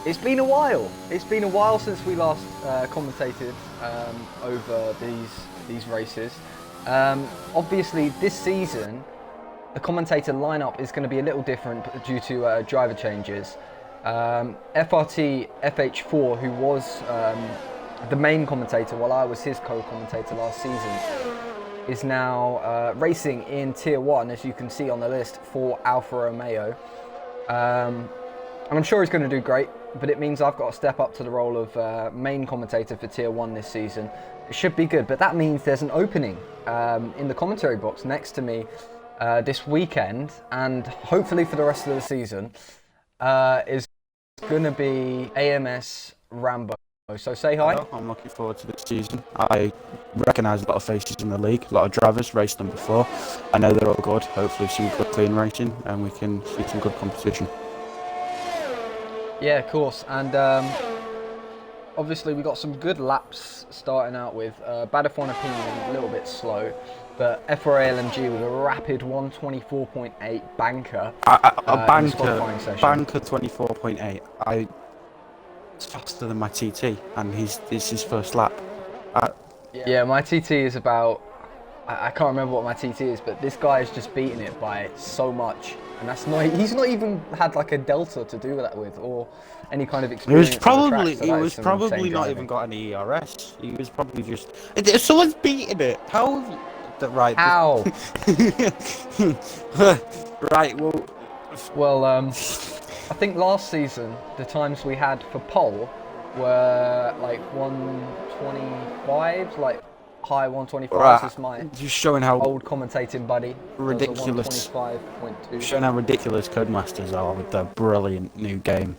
It's been a while. It's been a while since we last commentated over these races. Obviously, this season the commentator lineup is going to be a little different due to driver changes. FRT FH4, who was the main commentator while I was his co-commentator last season, is now racing in Tier 1, as you can see on the list, for Alfa Romeo. And I'm sure he's going to do great, but it means I've got to step up to the role of main commentator for Tier 1 this season. It should be good, but that means there's an opening in the commentary box next to me this weekend, and hopefully for the rest of the season, is going to be AMS Rambo. So say hi. Hello, I'm looking forward to this season. I recognise a lot of faces in the league, a lot of drivers, raced them before. I know they're all good, hopefully some good clean racing, and we can see some good competition. Yeah, of course, and obviously we got some good laps starting out with. Bad F1 opinion, a little bit slow, but FRA LMG with a rapid 124.8 banker. Banker 24.8. It's faster than my TT, and it's his first lap. Yeah, my TT is about, I can't remember what my TT is, but this guy is just beating it by so much, and he's not even had like a delta to do that with, or any kind of experience. He was probably not even got any ERS. He was probably just. Someone's beating it. How? Right. How? Right. Well, I think last season the times we had for pole were like 125, like high 125. Right. Is my just showing how old commentating buddy. Ridiculous. 125.2. Showing how ridiculous Codemasters are with their brilliant new game.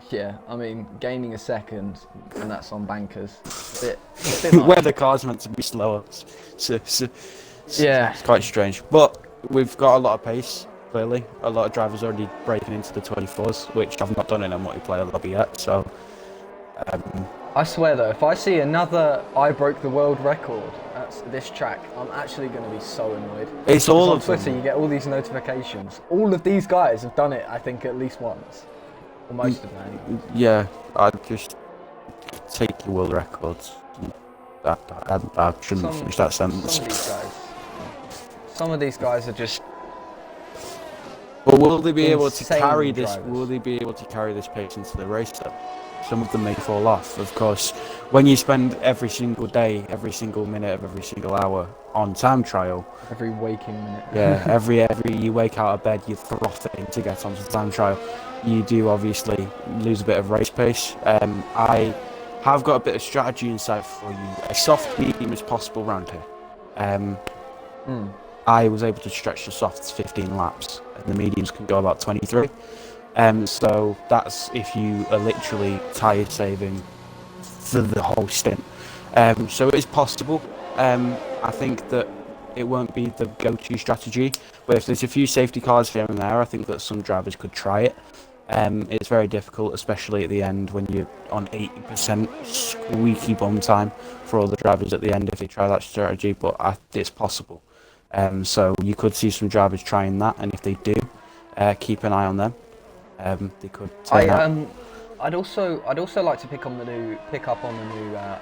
Yeah, I mean, gaining a second, and that's on bankers. A bit much. Where the car's meant to be slower. Yeah. It's quite strange. But we've got a lot of pace, clearly. A lot of drivers already breaking into the 24s, which I've not done in a multiplayer lobby yet, so... I swear though, if I see another I broke the world record at this track, I'm actually going to be so annoyed. It's all on Twitter, you get all these notifications. All of these guys have done it, I think, at least once. Or most of them, anyway. Yeah, I'd just take your world records. I shouldn't finish that sentence. Some of these guys are just... But will they be able to carry drivers. this? Will they be able to carry this pace into the race though? Some of them may fall off. Of course, when you spend every single day, every single minute of every single hour on time trial, every waking minute. Yeah, every you wake out of bed, you're frothing to get onto the time trial. You do obviously lose a bit of race pace. I have got a bit of strategy insight for you. A soft medium as possible round here. I was able to stretch the softs 15 laps, and the mediums can go about 23. So that's if you are literally tyre saving for the whole stint. So it is possible. I think that it won't be the go-to strategy, but if there's a few safety cars here and there, I think that some drivers could try it. It's very difficult, especially at the end when you're on 80% squeaky bum time for all the drivers at the end if they try that strategy, but it's possible. So you could see some drivers trying that, and if they do, keep an eye on them. They could turn out. I'd also like to pick up on the new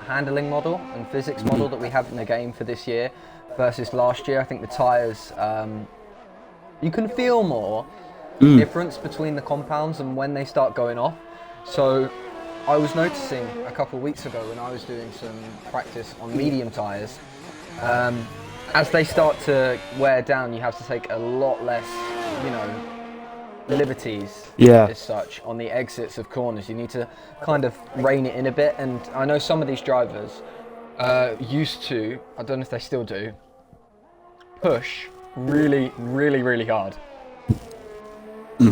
handling model and physics model that we have in the game for this year versus last year. I think the tyres, you can feel more difference between the compounds and when they start going off. So I was noticing a couple of weeks ago when I was doing some practice on medium tyres, as they start to wear down, you have to take a lot less, liberties as such on the exits of corners. You need to kind of rein it in a bit, and I know some of these drivers used to, I don't know if they still do, push really, really, really hard.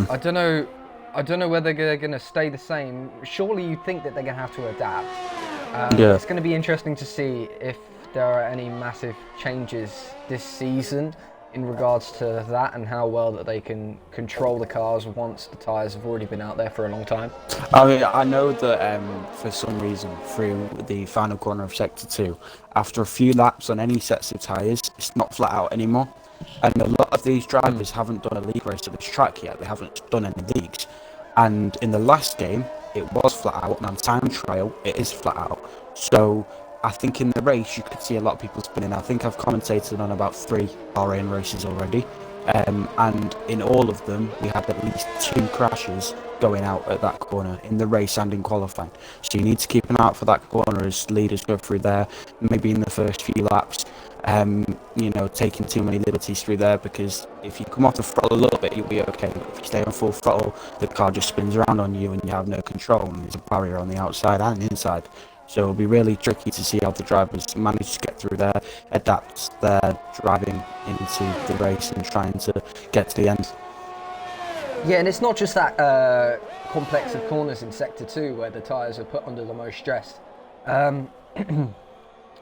I don't know whether they're going to stay the same. Surely you'd think that they're going to have to adapt. It's going to be interesting to see if there are any massive changes this season in regards to that, and how well that they can control the cars once the tyres have already been out there for a long time. I mean, I know that for some reason through the final corner of Sector 2, after a few laps on any sets of tyres, it's not flat out anymore. And a lot of these drivers haven't done a league race at this track yet. They haven't done any leagues. And in the last game, it was flat out, and on time trial, it is flat out. So I think in the race, you could see a lot of people spinning. I think I've commentated on about 3 Bahrain races already. And in all of them, we had at least 2 crashes going out at that corner in the race and in qualifying. So you need to keep an eye out for that corner as leaders go through there, maybe in the first few laps. Taking too many liberties through there, because if you come off the throttle a little bit, you'll be okay. But if you stay on full throttle, the car just spins around on you and you have no control, and there's a barrier on the outside and inside. So it'll be really tricky to see how the drivers manage to get through there, adapt their driving into the race and trying to get to the end. Yeah, and it's not just that complex of corners in Sector 2 where the tyres are put under the most stress.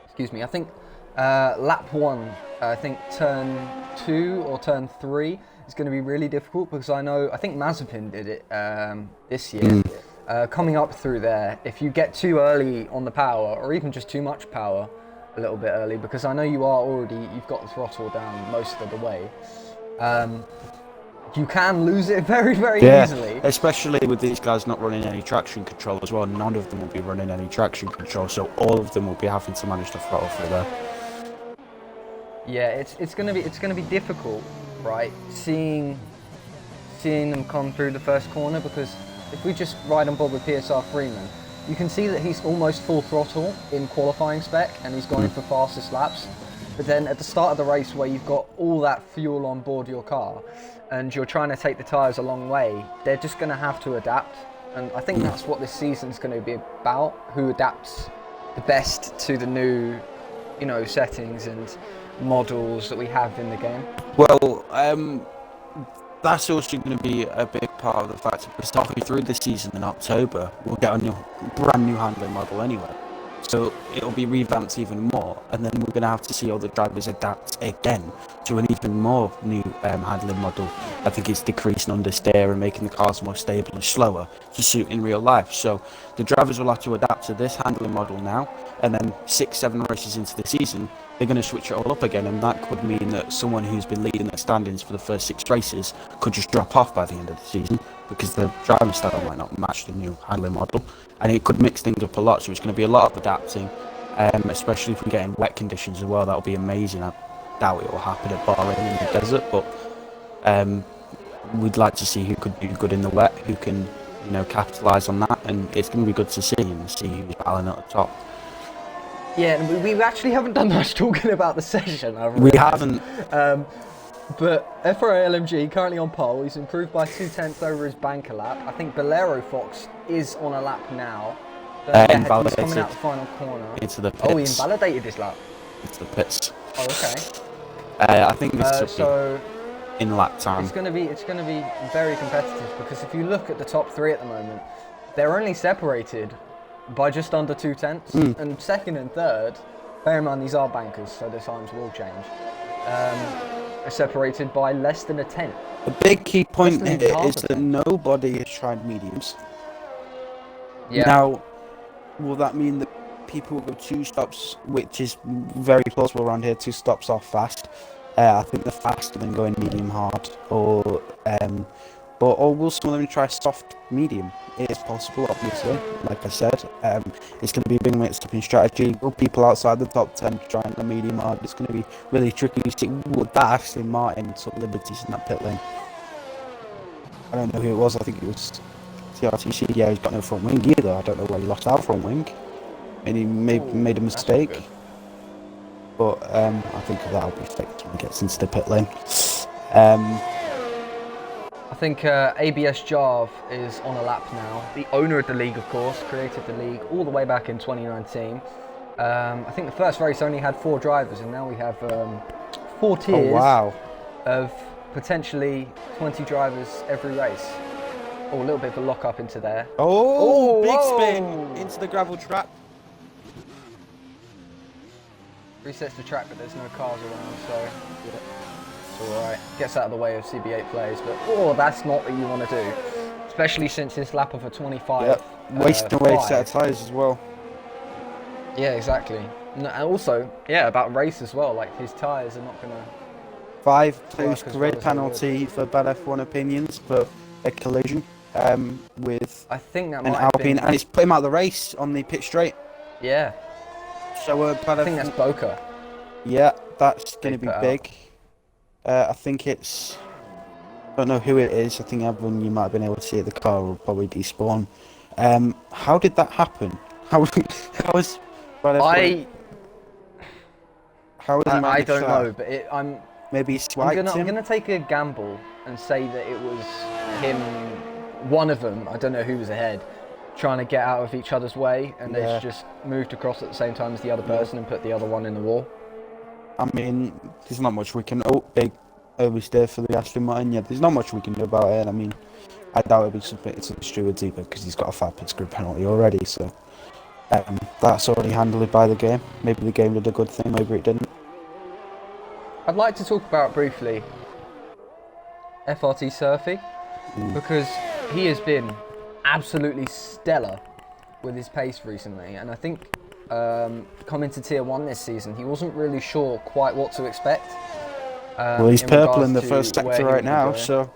Excuse me, I think lap 1, I think turn 2 or turn 3 is going to be really difficult, because I think Mazepin did it this year. Coming up through there, if you get too early on the power, or even just too much power a little bit early, because I know you've got the throttle down most of the way, you can lose it very, very easily. Especially with these guys not running any traction control as well. None of them will be running any traction control, so all of them will be having to manage the throttle through there. Yeah, it's gonna be difficult, right? Seeing them come through the first corner, because if we just ride on board with PSR Freeman, you can see that he's almost full throttle in qualifying spec, and he's gone in for fastest laps. But then at the start of the race, where you've got all that fuel on board your car, and you're trying to take the tyres a long way, they're just going to have to adapt. And I think that's what this season's going to be about: who adapts the best to the new, settings and models that we have in the game. Well, that's also going to be a big part of the fact that we're halfway through the season in October, we'll get a brand new handling model anyway. So it'll be revamped even more, and then we're going to have to see all the drivers adapt again to an even more new handling model. I think it's decreasing understeer and making the cars more stable and slower to suit in real life. So the drivers will have to adapt to this handling model now, and then 6-7 races into the season, they're going to switch it all up again, and that could mean that someone who's been leading the standings for the first 6 races could just drop off by the end of the season, because the driving style might not match the new handling model, and it could mix things up a lot. So it's going to be a lot of adapting, especially if we get in wet conditions as well. That'll be amazing. I doubt it will happen at Bahrain in the desert, but we'd like to see who could do good in the wet, who can capitalise on that, and it's going to be good to see who's battling at the top. Yeah, and we actually haven't done much talking about the session. We haven't. But FRA LMG currently on pole. He's improved by 2/10 over his banker lap. I think Bolero Fox is on a lap now. He's coming out the final corner. Into the pits. Oh, he invalidated his lap. Into the pits. Oh, okay. I think this will be in lap time. It's going to be very competitive, because if you look at the top 3 at the moment, they're only separated by just under 2/10, and second and third, bear in mind these are bankers, so the times will change, are separated by less than a tenth. The big key point here is that nobody has tried mediums. Yeah. Now, will that mean that people will go 2 stops, which is very plausible around here, 2 stops off fast? I think they're faster than going medium hard, or will some of them try soft medium? It is possible, obviously. Like I said, it's going to be a big mixed-up in strategy. Will people outside the top 10 trying the medium hard? It's going to be really tricky. Would that Aston Martin took liberties in that pit lane? I don't know who it was. I think it was TRTC. Yeah, he's got no front wing either. I don't know where he lost out front wing. And he made a mistake. But I think that'll be fixed when he gets into the pit lane. I think ABS Jarv is on a lap now. The owner of the league, of course, created the league all the way back in 2019. I think the first race only had 4 drivers, and now we have 4 tiers of potentially 20 drivers every race. Oh, a little bit of a lock-up into there. Big spin into the gravel trap. Resets the track, but there's no cars around, so it's alright. Gets out of the way of CB8 players, but that's not what you want to do. Especially since this lap of a 25. Yep. Wasting away a set of tyres as well. Yeah, exactly. And also, about race as well, like his tyres are not going to... 5 post grid penalty for bad F1 opinions for a collision. with I think that an might have Alpine, been. and it's put him out of the race on the pit straight. Yeah, So I think that's Boca. yeah, that's going to They be put big. I think it's. I don't know who it is. I think everyone you might have been able to see at the car will probably despawn. How did that happen? How was? I How was he I managed don't that? know, but Maybe he swiped I'm him. gonna take a gamble and say that it was him. One of them, I don't know who was ahead, trying to get out of each other's way, and Yeah. they just moved across at the same time as the other person and put the other one in the wall. I mean, there's not much we can. Oh, big oversteer for the Aston Martin. Yeah, there's not much we can do about it. I mean, I doubt it'll be submitted to the stewards either because he's got a 5 pit grid penalty already. So that's already handled by the game. Maybe the game did a good thing. Maybe it didn't. I'd like to talk about briefly FRT Surfy because he has been absolutely stellar with his pace recently, and I think coming to Tier 1 this season, he wasn't really sure quite what to expect. Well, he's purple in the to first where sector he right would be now, going. so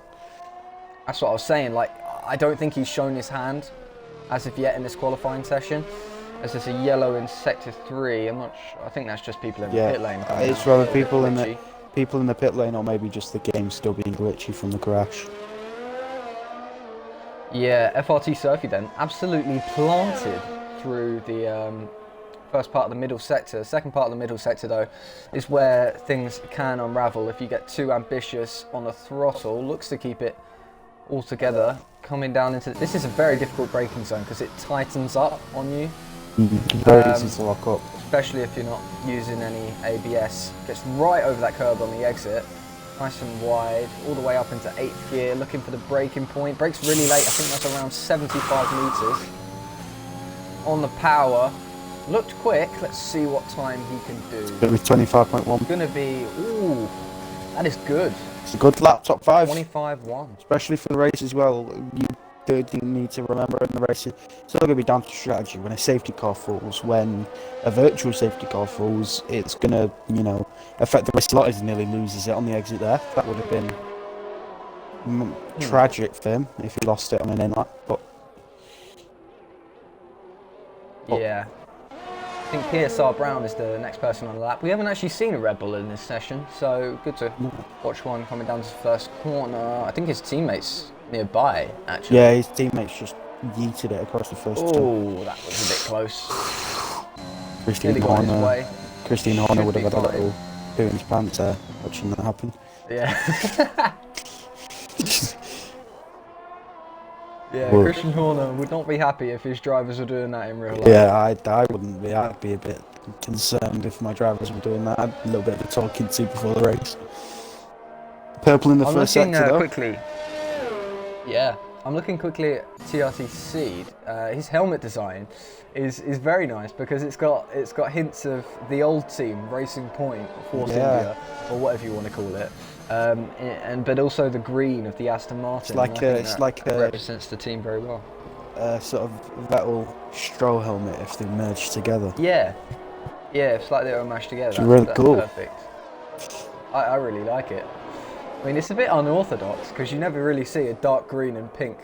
That's what I was saying. Like, I don't think he's shown his hand as of yet in this qualifying session. As there's a yellow in sector 3. I'm not sure. I think that's just people in the pit lane. It's rather people in the pit lane, or maybe just the game still being glitchy from the crash. Yeah, FRT Surfy then absolutely planted through the first part of the middle sector. Second part of the middle sector though is where things can unravel if you get too ambitious on the throttle. Looks to keep it all together. Coming down into this is a very difficult braking zone because it tightens up on you. Very easy to lock up. Especially if you're not using any ABS. Gets right over that curb on the exit. Nice and wide, all the way up into 8th gear, looking for the braking point. Brakes really late, I think that's around 75 metres. On the power, looked quick. Let's see what time he can do. It's going to be 25.1. Gonna be, ooh, that is good. It's a good lap, top 5. 25.1. Especially for the race as well. You do need to remember in the race, it's still going to be down to strategy. When a safety car falls, when a virtual safety car falls, it's going to, affect the race a lot as he nearly loses it on the exit there. That would have been tragic for him if he lost it on an in-lap. But yeah. I think PSR Brown is the next person on the lap. We haven't actually seen a Red Bull in this session, so good to watch one coming down to the first corner. I think his teammates nearby, actually. yeah, his teammates just yeeted it across the first turn. Oh, that was a bit close. Christine Nearly got in his way. Horner Should would have be had a fine. little poo in his pants there, watching that happen. Yeah. Yeah, Well- Christian Horner would not be happy if his drivers were doing that in real life. Yeah, I wouldn't be. I'd be a bit concerned if my drivers were doing that. I'd a little bit of a talking to before the race. Purple in the I'm first looking sector, though. quickly. Yeah, I'm looking quickly at TRT Seed. His helmet design is very nice because it's got hints of the old team, Racing Point, Force India, or whatever you want to call it. But also the green of the Aston Martin. It's like that a represents the team very well. sort of Vettel Stroll helmet if they merged together. Yeah, it's like they were mashed together. It's really cool. Perfect. I really like it. I mean, it's a bit unorthodox because you never really see a dark green and pink.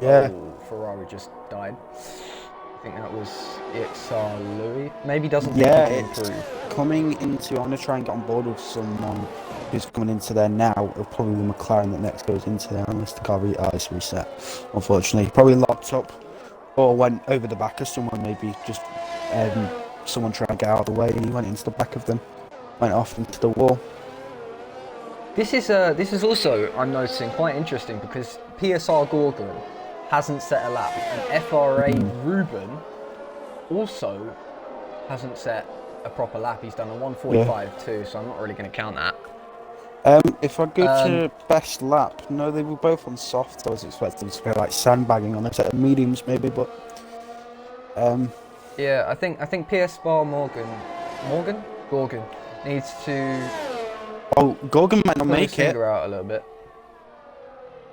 Yeah. Oh, Ferrari just died. I think that was EXR Louis. Maybe doesn't think he can it's improve. coming into. I'm going to try and get on board with someone who's coming into there now. It'll probably be McLaren that next goes into there unless the car is reset. Unfortunately, probably locked up or went over the back of someone. Maybe just someone trying to get out of the way, and he went into the back of them, went off into the wall. This is also, I'm noticing, quite interesting because PSR Gorgon hasn't set a lap and FRA Ruben also hasn't set a proper lap. He's done a 1:45 too, so I'm not really going to count that. If I go to best lap, no, they were both on soft. I was expecting to go like sandbagging on a set of mediums maybe, but yeah, I think PS Bar Gorgon needs to Gorgon might not pull his make it. finger out a little bit.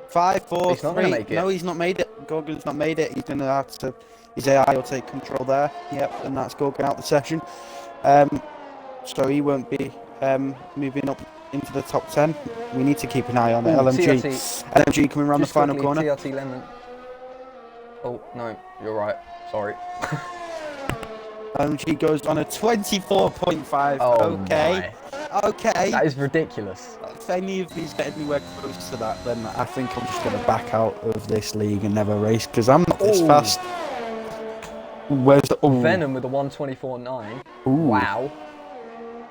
5, 4, He's not 3. gonna make it. No, he's not made it. Gorgon's not made it. He's gonna have to. His AI will take control there. Yep, and that's Gorgon out the session. So he won't be moving up into the top 10. We need to keep an eye on it. Ooh, LMG. TRT. LMG coming around the Just final quickly, corner. TRT Lemon Oh, no, you're right. Sorry. LMG goes on a 24.5. Oh, okay. my. Okay. That is ridiculous. If any of these get anywhere close to that, then I think I'm just going to back out of this league and never race, because I'm not this Ooh. fast. Where's the... Ooh. Venom with a 124.9. Ooh. Wow.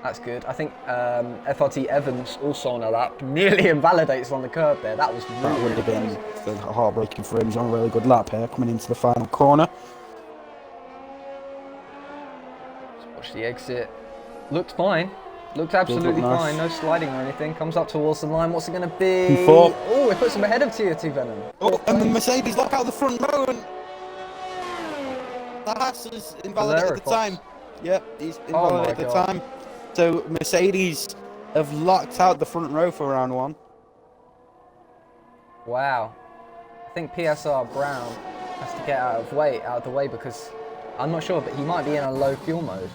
That's good. I think FRT Evans also on a lap nearly invalidates on the curb there. That was really, That would have really been heartbreaking for him. He's on a really good lap here, coming into the final corner. Let's watch the exit. Looked fine. Looked absolutely nice. fine. No sliding or anything. Comes up towards the line. What's it going to be? P4. Oh, it puts him ahead of Tier 2 Venom. Oh, and the Mercedes lock out the front row, and the Haas is invalidated at the time. Yep, he's invalidated at the time. So Mercedes have locked out the front row for round one. Wow. I think PSR Brown has to get out of the way because I'm not sure, but he might be in a low fuel mode.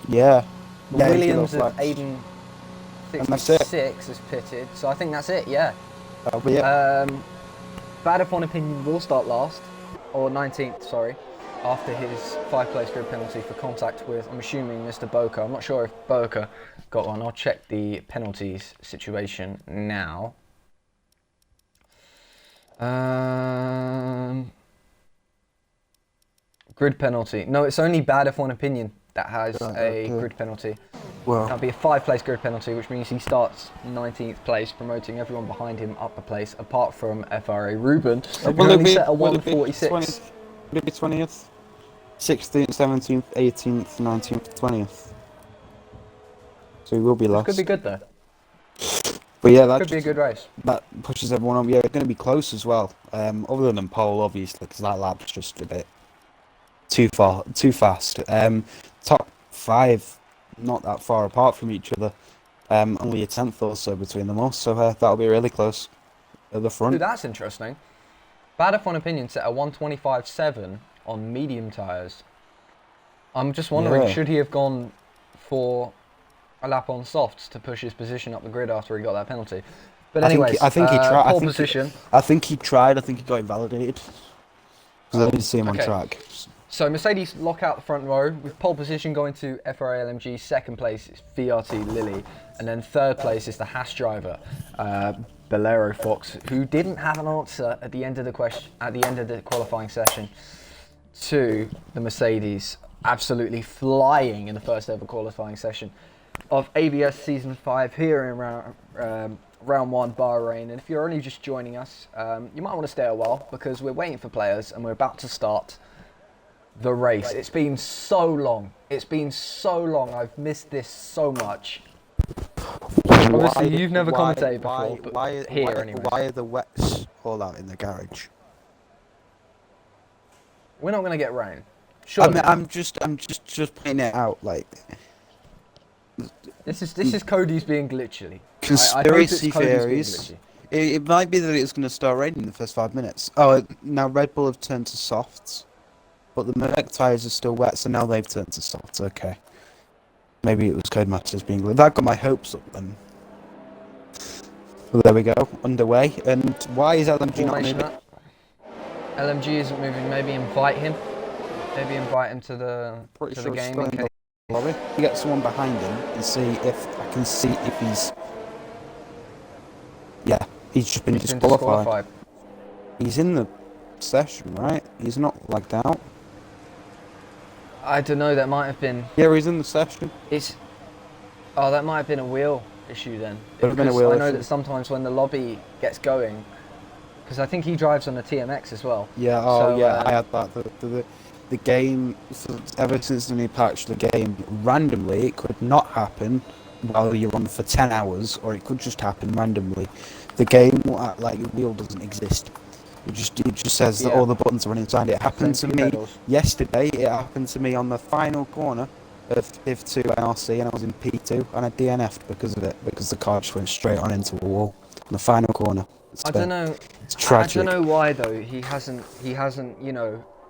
Yeah. Yeah, Williams of Aiden 66 is pitted, so I think that's it, yeah. That'll be it. Bad upon opinion will start last, or 19th, sorry, after his 5-place grid penalty for contact with, I'm assuming, Mr. Boca. I'm not sure if Boca got one. I'll check the penalties situation now. Grid penalty. No, it's only bad upon opinion that has a grid penalty. Well, That'll be a 5-place grid penalty, which means he starts 19th place, promoting everyone behind him up a place, apart from FRA Ruben, who only set a 146. Will it be 20th? 16th, 17th, 18th, 19th, 20th. So he will be last. Could be good though. But yeah, that could be a good race. That pushes everyone up. Yeah, it's going to be close as well. Other than pole, obviously, because that lap's just a bit too fast. Top 5, not that far apart from each other. Only a 10th or so between them all. So that'll be really close at the front. Ooh, that's interesting. Bad upon opinion set a 125.7 on medium tyres. I'm just wondering, should he have gone for a lap on softs to push his position up the grid after he got that penalty? But anyways, I think he tried. Pole position. I think he tried. I think he got invalidated because I didn't see him on track. So Mercedes lock out the front row with pole position going to FRA LMG. Second place is VRT Lilly, and then third place is the Haas driver, Bolero Fox, who didn't have an answer at the end of the qualifying session to the Mercedes absolutely flying in the first ever qualifying session of ABS Season 5 here in round 1 Bahrain. And if you're only just joining us, you might want to stay a while because we're waiting for players and we're about to start the race. It's been so long. I've missed this so much. Obviously, you've never commentated before, but here anyway. Why are the wets all out in the garage? We're not going to get rain. Sure. I'm just pointing it out. Like, this is Cody's being glitchy. Conspiracy theories. It might be that it's going to start raining in the first 5 minutes. Oh, now Red Bull have turned to softs, but the Merc tyres are still wet, so now they've turned to softs. Okay. Maybe it was Codemasters being glitchy. That got my hopes up then. Well, there we go, underway. And why is LMG not moving? LMG isn't moving. Maybe invite him. Maybe invite him to the game. In case. Lobby. You get someone behind him and see if I can see if he's. Yeah, he's just been disqualified. He's in the session, right? He's not lagged out. I don't know. That might have been. Yeah, he's in the session. Oh, that might have been a wheel issue then. I know that sometimes when the lobby gets going, because I think he drives on a TMX as well. Yeah. Oh, so, yeah. I had that. The game, ever since the new patch, the game randomly, it could not happen while you're on for 10 hours, or it could just happen randomly. The game will act like your wheel doesn't exist. It just says that all the buttons are inside. It happened to me yesterday. It happened to me on the final corner of Div 2 NRC, and I was in P2, and I DNF'd because of it, because the car just went straight on into a wall on the final corner. I don't know. It's tragic. I don't know why though. He hasn't,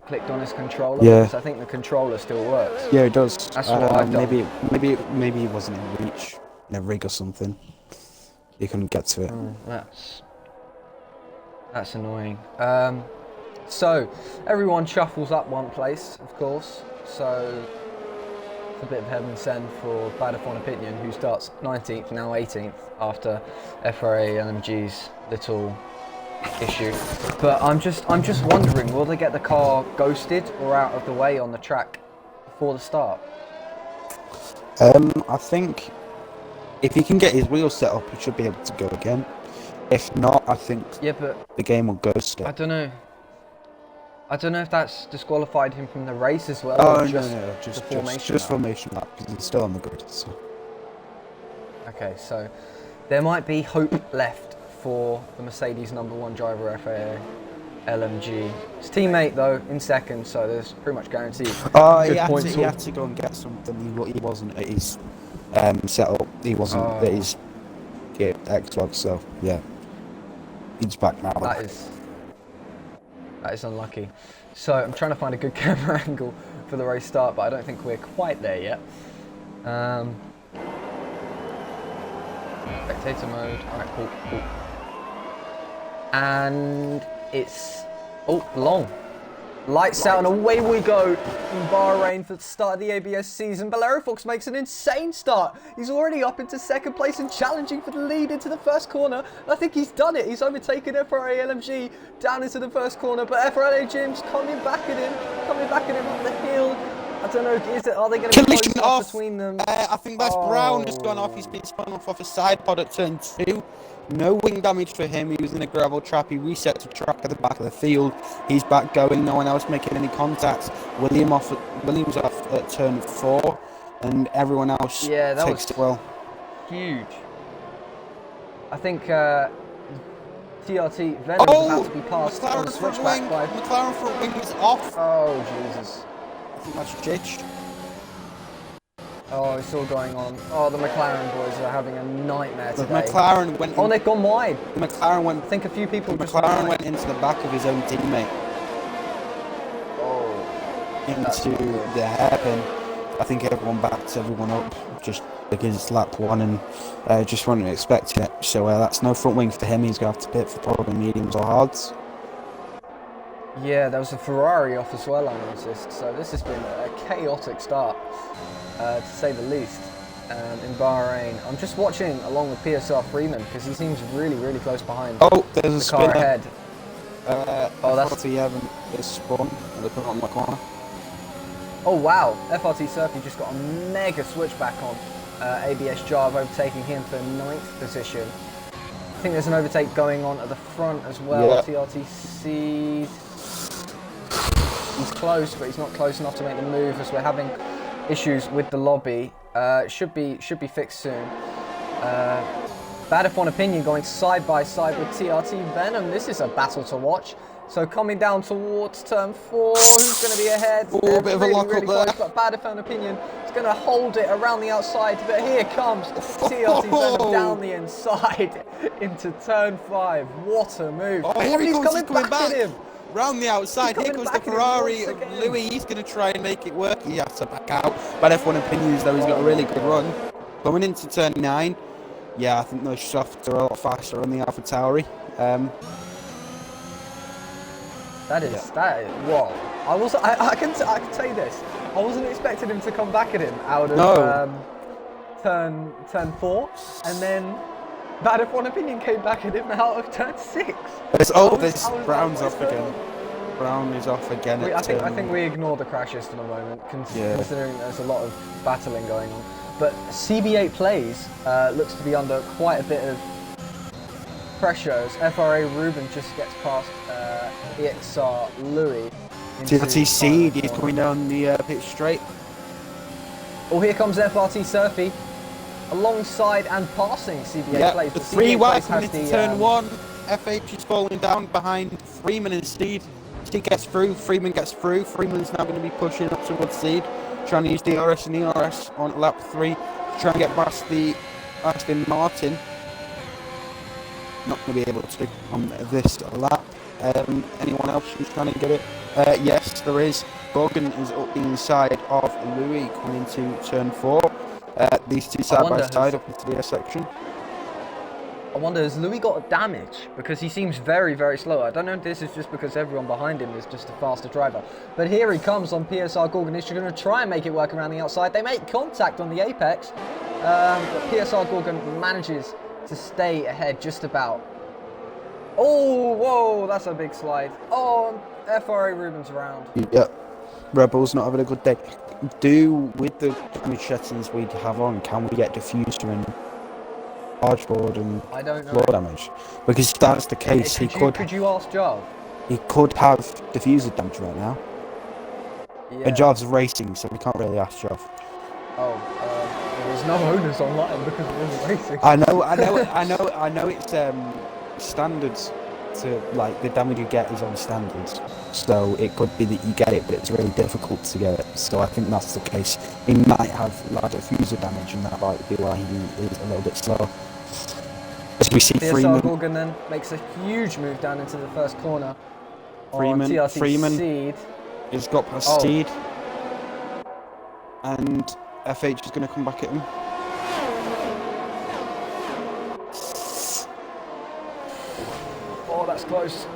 clicked on his controller. Yeah. Because I think the controller still works. Yeah, it does. That's what I've done. Maybe he wasn't in reach, in a rig or something. He couldn't get to it. That's annoying. So, everyone shuffles up one place, of course. So, it's a bit of heaven sent for Badafon Opinion, who starts 19th, now 18th, after FRA LMG's little issue. But I'm just wondering, will they get the car ghosted or out of the way on the track before the start? I think if he can get his wheels set up, he should be able to go again. If not, I think the game will ghost it. I don't know if that's disqualified him from the race as well. Oh, or no, just formation lap, because he's still on the grid. So. Okay, so there might be hope left for the Mercedes #1 driver, FAA LMG. His teammate, though, in second, so there's pretty much guaranteed. Oh, he had to go and get something. He wasn't at his setup. He wasn't at his Xbox, so yeah. He's back now. That is unlucky. So I'm trying to find a good camera angle for the race start, but I don't think we're quite there yet. Spectator mode. Alright, cool. And it's long. Lights out and away we go in Bahrain for the start of the ABS season. Bolero Fox makes an insane start. He's already up into second place and challenging for the lead into the first corner. And I think he's done it. He's overtaken FRA LMG down into the first corner, but FRA Jim's coming back at him up the hill. I don't know, are they going to be close enough between them? I think that's Brown has gone off. He's been spun off a side pod at turn 2. No wing damage for him. He was in a gravel trap. He reset to track at the back of the field. He's back going. No one else making any contact. Williams off at turn 4, and everyone else takes it well. Huge. I think TRT Venom is about to be passed on the switchback by McLaren front wing is off. Oh Jesus! I think that's ditched. Oh, it's all going on. Oh, the McLaren boys are having a nightmare today. The McLaren went. They've gone wide. The McLaren went. I think a few people. The McLaren went into the back of his own teammate. Oh. Into the hairpin. I think everyone backed everyone up just because it's lap 1 and just weren't expecting it. So that's no front wing for him. He's going to have to pit for probably mediums or hards. Yeah, there was a Ferrari off as well, I noticed. So this has been a chaotic start, to say the least, in Bahrain. I'm just watching along with PSR Freeman because he seems really, really close behind. Oh, there's a car spinner ahead. That's FRT is spun. They put it on the corner. Oh wow, FRT Surfy just got a mega switchback on ABS Java, overtaking him for 9th position. I think there's an overtake going on at the front as well. Yeah. TRTC, he's close, but he's not close enough to make the move as we're having issues with the lobby. Should be fixed soon. Badafon Opinion going side by side with TRT Venom. This is a battle to watch. So coming down towards turn 4, who's going to be ahead? Oh, a bit of a lock up there. Close, but Badafon Opinion is going to hold it around the outside. But here comes TRT Venom down the inside into turn 5. What a move! Oh, here he comes, he's coming back at him. Round the outside. Here goes the Ferrari of Louis. He's going to try and make it work. He has to back out. Badafon Opinions, though, he's got a really good run. Going into turn 9. Yeah, I think those softs are a lot faster on the Alpha Tauri. Whoa. I can tell you this. I wasn't expecting him to come back at him out of turn 4, and then Badafon Opinion came back at him out of turn 6. Brown's off again. Brown is off again. I think we ignore the crashes for the moment, considering there's a lot of battling going on. But CB8 Plays looks to be under quite a bit of pressure as FRA Ruben just gets past EXR Louis. TRTC, he's coming down the pit straight. Oh, here comes FRT Surfy alongside and passing CB8 Plays. The 3 wide coming into turn 1. FH is falling down behind Freeman and Steed. Steed gets through, Freeman gets through. Freeman's now going to be pushing up towards Steed, trying to use DRS and ERS on lap 3 to try and get past the Aston Martin. Not going to be able to on this lap. Anyone else who's trying to get it? Yes, there is. Bogan is up the inside of Louis coming into turn 4. These two side by side up into the section. I wonder, has Louis got damage? Because he seems very, very slow. I don't know if this is just because everyone behind him is just a faster driver. But here he comes on PSR Gorgon. He's going to try and make it work around the outside. They make contact on the apex. But PSR Gorgon manages to stay ahead just about. Oh, whoa, that's a big slide. Oh, FRA Ruben's around. Yeah, Rebel's not having a good day. With the damage settings we have on, can we get diffuser and hardboard and I don't know. floor damage? Because if that's the case, Could you ask Jarv? He could have diffuser damage right now. Yeah. And Jarv's racing, so we can't really ask Jarv. Oh, there's no owners online because of the racing. I know it's standards to, like, the damage you get is on standards. So it could be that you get it, but it's really difficult to get it. So I think that's the case. He might have like diffuser damage, and that might be why he is a little bit slow. As we see, PSR Gorgon then makes a huge move down into the first corner. Freeman Seed. has got past Seed, and FH is going to come back at him. Oh, that's close.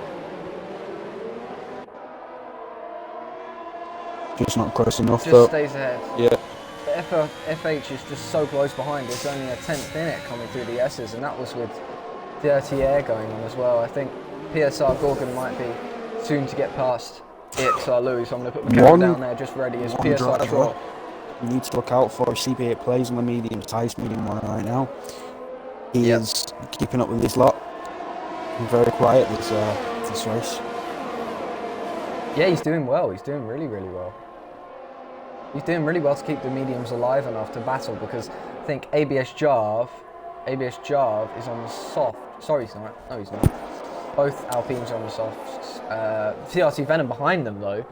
Just not close enough, Just though. stays ahead. Yeah. FH is just so close behind. It's only a 10th in it coming through the S's, and that was with dirty air going on as well. I think PSR Gorgon might be soon to get past EXR Louis, so I'm going to put the camera down there just ready as PSR Troy. You need to look out for CP8 plays on the highest medium one right now. He is keeping up with his lot. He's very quiet this race. Yeah, he's doing well. He's doing really, really well. He's doing really well to keep the mediums alive enough to battle, because I think ABS Jarv is on the soft. Sorry, he's not. No, he's not. Both Alpines are on the softs. TRT Venom behind them, though,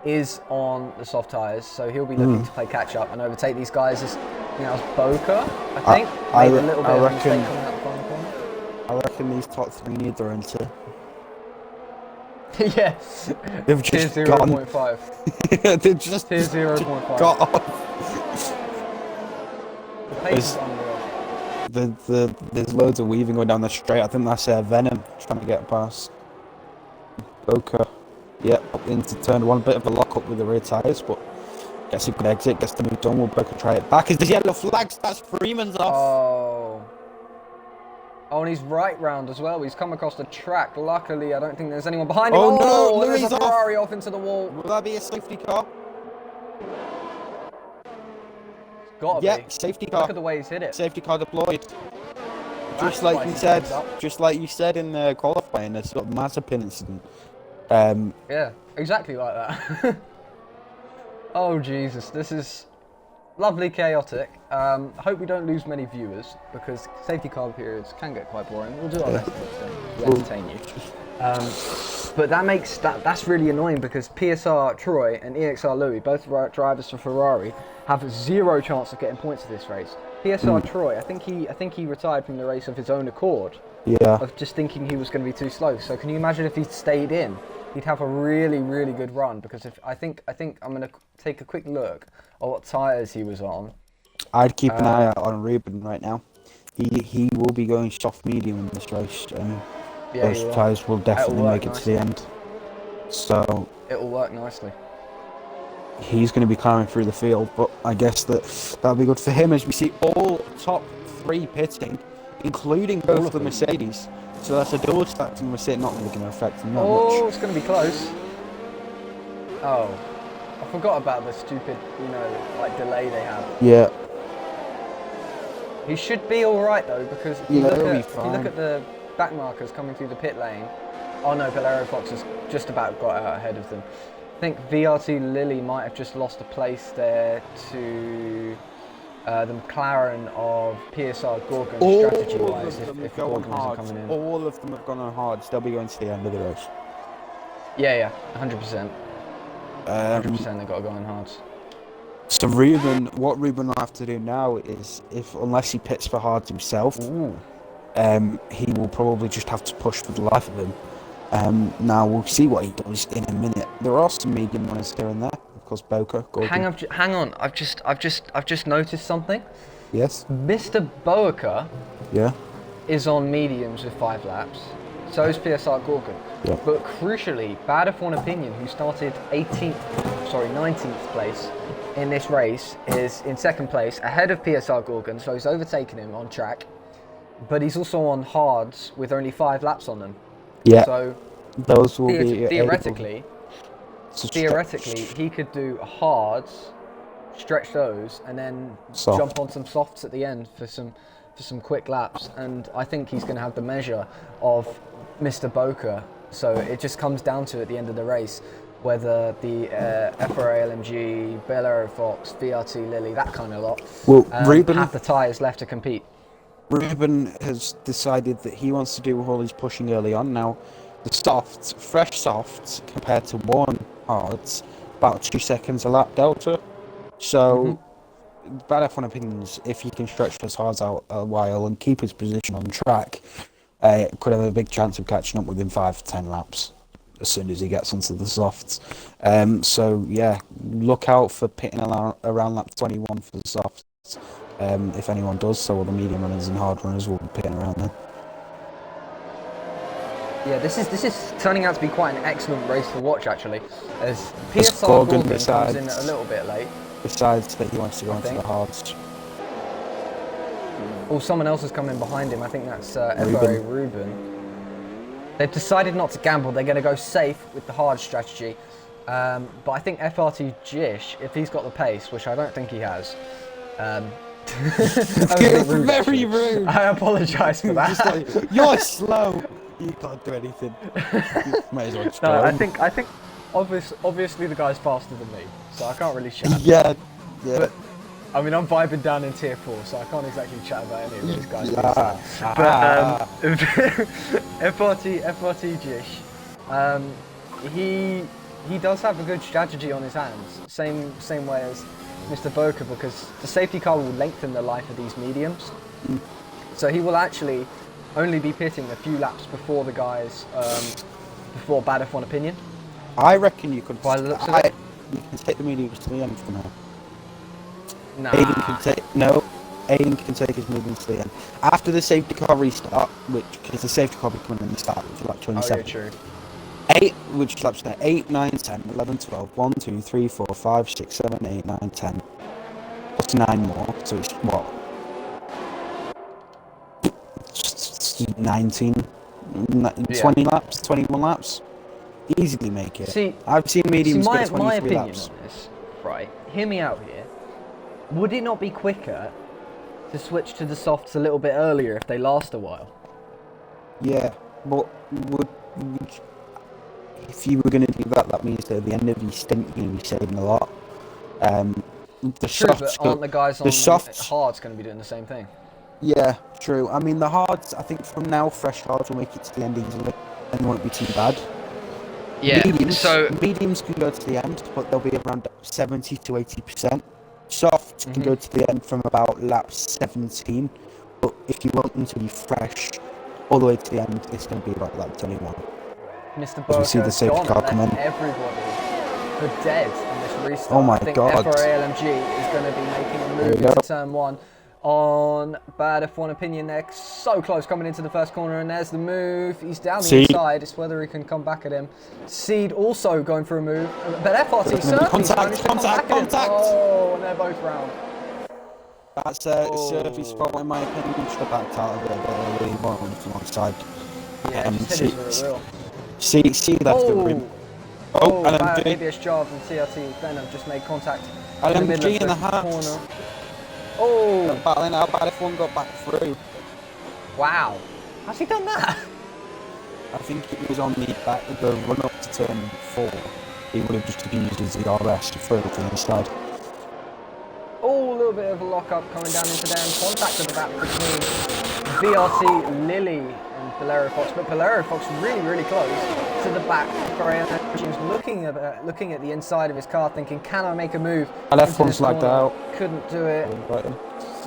is on the soft tyres, so he'll be looking to play catch up and overtake these guys. I think that was Boca, I think. Made a little bit of a mistake coming out the final corner. I reckon these top three need their enter. Yeah. They've just Tier gone. 0.5. They've just Tier 0.5. got off. The pace is unreal. There's loads of weaving going down the straight. I think that's Venom trying to get past Boca. Yep, up into turn one. Bit of a lock up with the rear tyres, but gets a good exit, gets the move done. Will Boca try it back? Is the yellow flags? That's Freeman's off. Oh, and he's right round as well. He's come across the track. Luckily, I don't think there's anyone behind him. Oh no, there's Louis a Ferrari off into the wall. Will that be a safety car? It's gotta be. Safety car. Look at the way he's hit it. Safety car deployed. Just like you said in the qualifying, the sort of Mazepin incident. Yeah, exactly like that. Oh Jesus, this is lovely chaotic. Hope we don't lose many viewers, because safety car periods can get quite boring. We'll do our best to entertain you. But that's really annoying, because PSR Troy and EXR Louis, both drivers for Ferrari, have zero chance of getting points of this race. PSR Troy, I think he retired from the race of his own accord. Yeah. Of just thinking he was going to be too slow. So can you imagine if he'd stayed in? He'd have a really, really good run, because I think I'm going to take a quick look at what tyres he was on. I'd keep an eye out on Ruben right now. He will be going soft medium in this race, and those tyres will definitely make it to the end. So it'll work nicely. He's going to be climbing through the field, but I guess that'll be good for him, as we see all top three pitting, including both the Mercedes. So that's a double stack to the Mercedes, not really going to affect him that much. Oh, it's going to be close. Oh, I forgot about the stupid, delay they have. Yeah. He should be all right though, because if you look at the back markers coming through the pit lane. Oh no, Bolero Fox has just about got out ahead of them. I think VRT Lilly might have just lost a place there to the McLaren of PSR Gorgon, strategy-wise, if Gorgon isn't coming in. All of them have gone on hards. They'll be going to the end of the race. Yeah, 100%. 100% they've got to go on hards. So what Ruben will have to do now is, unless he pits for hards himself, he will probably just have to push for the life of him. Now we'll see what he does in a minute. There are some medium runners here and there. Of course, Boca, Gorgon. Hang on. I've just noticed something. Yes. Mr. Boca. Yeah. is on mediums with 5 laps. So is PSR Gorgon. Yeah. But crucially, Bad F1 Opinion, who started 19th place in this race, is in 2nd place, ahead of PSR Gorgon, so he's overtaken him on track. But he's also on hards with only 5 laps on them. Yeah. So those will be theoretically, he could do hards, stretch those, and then jump on some softs at the end for some quick laps. And I think he's going to have the measure of Mr. Boca. So it just comes down to, at the end of the race, whether the FRA LMG, Bel Air Fox, VRT Lily, that kind of lot, have the tyres left to compete. Ruben has decided that he wants to do all his pushing early on. Now, the softs, fresh softs, compared to worn hards, about 2 seconds a lap delta. So, Bad F1 Opinions, if he can stretch those hards out a while and keep his position on track, could have a big chance of catching up within 5 to 10 laps as soon as he gets onto the softs. So, yeah, look out for pitting around lap 21 for the softs. If anyone does, so all the medium runners and hard runners will be pitting around then. Yeah, this is turning out to be quite an excellent race to watch, actually, as PSR Gorgon comes in a little bit late. Besides that, he wants to go into the hards. Oh, someone else has come in behind him. I think that's FRA Ruben. They've decided not to gamble. They're going to go safe with the hard strategy. But I think FRT Jish, if he's got the pace, which I don't think he has, very rude. I apologise for that. Like, you're slow. You can't do anything. You may as well just no, I think obviously the guy's faster than me, so I can't really chat. Yeah. But I mean, I'm vibing down in tier 4, so I can't exactly chat about any of these guys. But FRT Jish, he does have a good strategy on his hands. Same way as Mr. Boca, because the safety car will lengthen the life of these mediums. So he will actually only be pitting a few laps before the guys, before Bad F1 Opinion. I reckon you could. By the looks of it. You can take the mediums to the end for now. Nah. Aiden can take his mediums to the end. After the safety car restart, because the safety car will come in the start, which is like 27. Oh, yeah, true. 8, which laps there? 8, 9, 10, 11, 12, 1, 2, 3, 4, 5, 6, 7, 8, 9, 10. Plus 9 more, so it's what? 19, 20 laps, 21 laps? Easily make it. See, I've seen mediums go 23 my opinion laps. on this, right, hear me out here. Would it not be quicker to switch to the softs a little bit earlier if they last a while? Yeah, but if you were going to do that, that means that at the end of your stint, you're going to be saving a lot. The True, softs, but aren't the guys on hards going to be doing the same thing? Yeah, true. I mean, the hards, I think from now, fresh hards will make it to the end easily, and won't be too bad. Yeah, mediums can go to the end, but they'll be around 70 to 80%. Softs can go to the end from about lap 17, but if you want them to be fresh all the way to the end, it's going to be about lap 21. Mr. Boca see the safety car come in. Everybody for dead in this restart. Oh my I think God. FRA LMG is going to be making a move into turn 1 on Bad F1 Opinion. They're so close coming into the first corner, and there's the move. He's down the inside. It's whether he can come back at him. Seed also going for a move, but FRT Surfy's managed to come back at him. Oh, and they're both round. That's Surfy's fault, in my opinion. He should have backed out of it a bit early, one on the wrong side. Yeah, just hit it for a real. See left the rim. Oh, LMG. ABS Jarve and TRT then have just made contact LMG in the half. Corner. Oh! Battling out, Bad F1 got back through. Wow. How's he done that? I think it was on the run up to turn 4. He would have just used his DRS to throw it to the inside. Oh, a little bit of a lock up coming down into there, and contact at the back between VRT Lily and Bolero Fox, but Bolero Fox really, really close to the back. He's looking at the inside of his car, thinking, "Can I make a move?" I left one slagged out. Couldn't do it.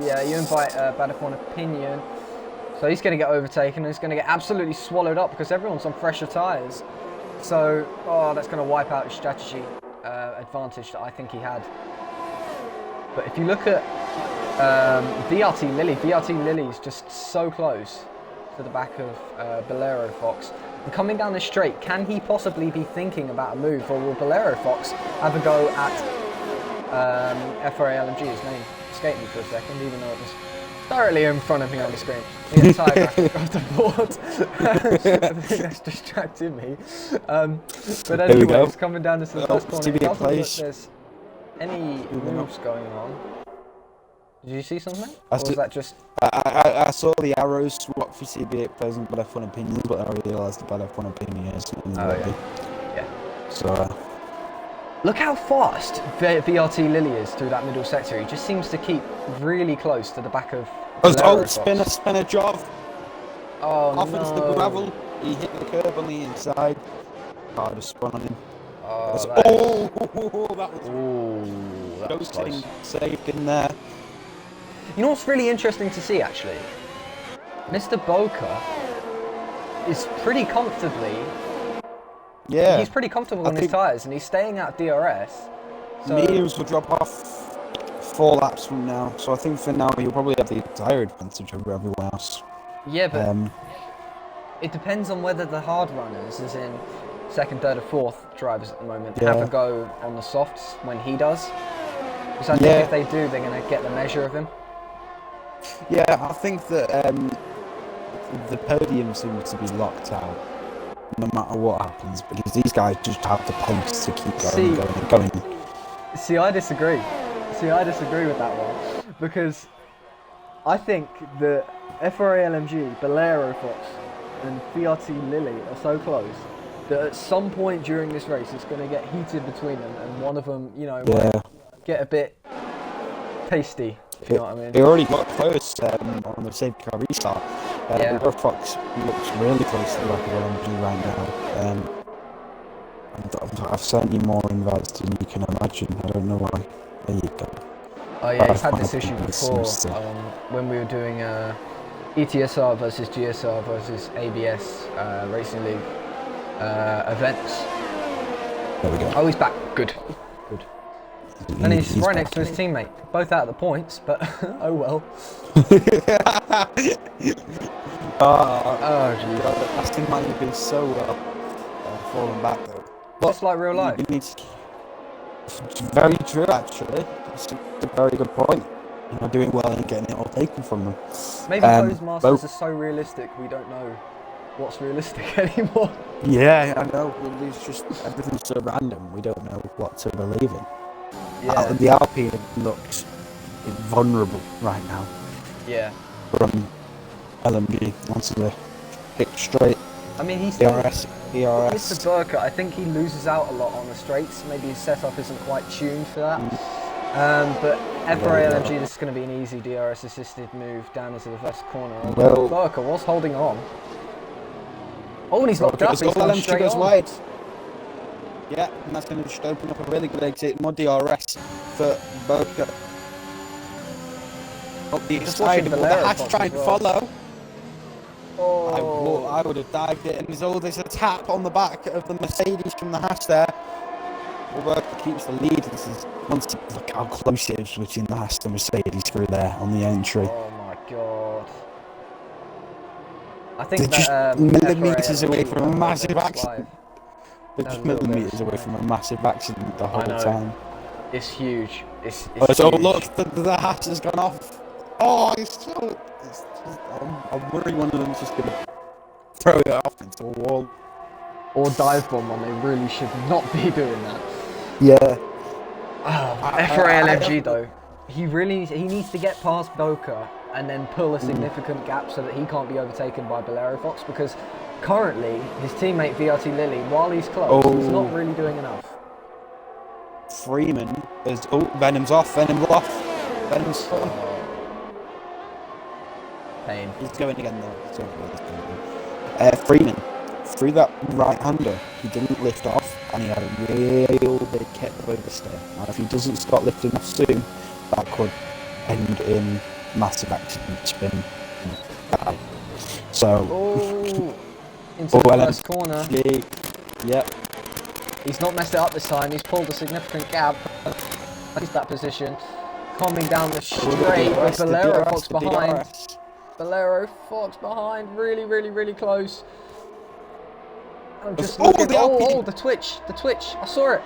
Yeah, you invite Bad F1 Opinion, so he's going to get overtaken. And he's going to get absolutely swallowed up because everyone's on fresher tyres. So, that's going to wipe out his strategy advantage that I think he had. But if you look at VRT Lily's just so close to the back of Bolero Fox. And coming down the straight, can he possibly be thinking about a move, or will Bolero Fox have a go at FRA LMG? His name escaped me for a second, even though it was directly in front of me on the screen. The entire graphic of the board. I think that's distracted me. But anyway, it's coming down to the first corner. It doesn't look like there's any moves going on. Did you see something? Or was that just... I saw the arrows swap for CB8 present, but F1 opinions, but I realised about F1 opinions in the lobby. Yeah. So... Look how fast VRT Lily is through that middle sector. He just seems to keep really close to the back of... Spinner job. Oh, off no. into the gravel. He hit the curb on the inside. Oh, I just spun on him. That was getting saved in there. You know what's really interesting to see, actually? Mr. Boca is pretty comfortably... Yeah. He's pretty comfortable on his tyres, and he's staying out DRS. So... Mediums will drop off 4 laps from now, so I think for now he'll probably have the tyre advantage over everyone else. Yeah, but it depends on whether the hard runners, as in second, third, or fourth drivers at the moment, have a go on the softs when he does. Because I think if they do, they're going to get the measure of him. Yeah, I think that the podium seems to be locked out no matter what happens, because these guys just have the pace to keep going. See, I disagree. With that one, because I think that FRA LMG, Bolero Fox, and VRT Lily are so close that at some point during this race it's going to get heated between them, and one of them, might get a bit tasty. If you know what I mean. It already got close on the safety car restart. Bolero Fox looks really close to the back of LMG right now. I've sent you more invites than you can imagine. I don't know why. There you go. Oh yeah, he's had this issue before when we were doing ETSR versus GSR versus ABS Racing League events. There we go. Oh, he's back. Good. And he's right next to his teammate. Both out of the points, but oh well. Oh gee. That thing might have been so falling back though. Just like real life. It's very true, actually. It's a very good point. Doing well and getting it all taken from them. Maybe those masters are so realistic, we don't know what's realistic anymore. Yeah, I know. It's just everything's so random. We don't know what to believe in. Yeah. The Alpine looks vulnerable right now. Yeah. From LMG onto the pick straight. I mean, he's ERS. Mr. Burker, I think he loses out a lot on the straights. Maybe his setup isn't quite tuned for that. But FRA LMG, this is going to be an easy DRS assisted move down into the first corner. Well, Burker was holding on. Oh, and he's locked up. He's gone straight on. Wide. Yeah, and that's going to just open up a really good exit. More DRS for Burker. Up the inside, the hatch trying to follow. Oh. I would have dived it, and there's a tap on the back of the Mercedes from the hatch there. Burker keeps the lead. Look how close it is between the hatch and the Mercedes through there on the entry. Oh my god. I think they're that, just millimetres away from a massive accident. They're just millimetres away from a massive accident the whole time. It's huge. It's so huge. Look, the hatch has gone off. Oh, I'm worried one of them's just going to throw it off into a wall. Or dive bomb when they really should not be doing that. Yeah. FRA LMG though, he needs to get past Boca and then pull a significant gap so that he can't be overtaken by Bolero Fox, because currently his teammate VRT Lily, while he's close, is not really doing enough. Freeman is... Oh, Venom's off. Venom's on. Pain. He's going again though. Freeman, through that right-hander, he didn't lift off, and he had a real big kick oversteer. Now, if he doesn't start lifting off soon, that could end in massive accident spin. So, into the first corner. Yep. He's not messed it up this time. He's pulled a significant gap. He's that position, coming down the straight with Bolero Fox behind. Bolero Fox behind, really, really, really close. I'm just Oh, looking. the Alpine. Oh, the twitch, I saw it.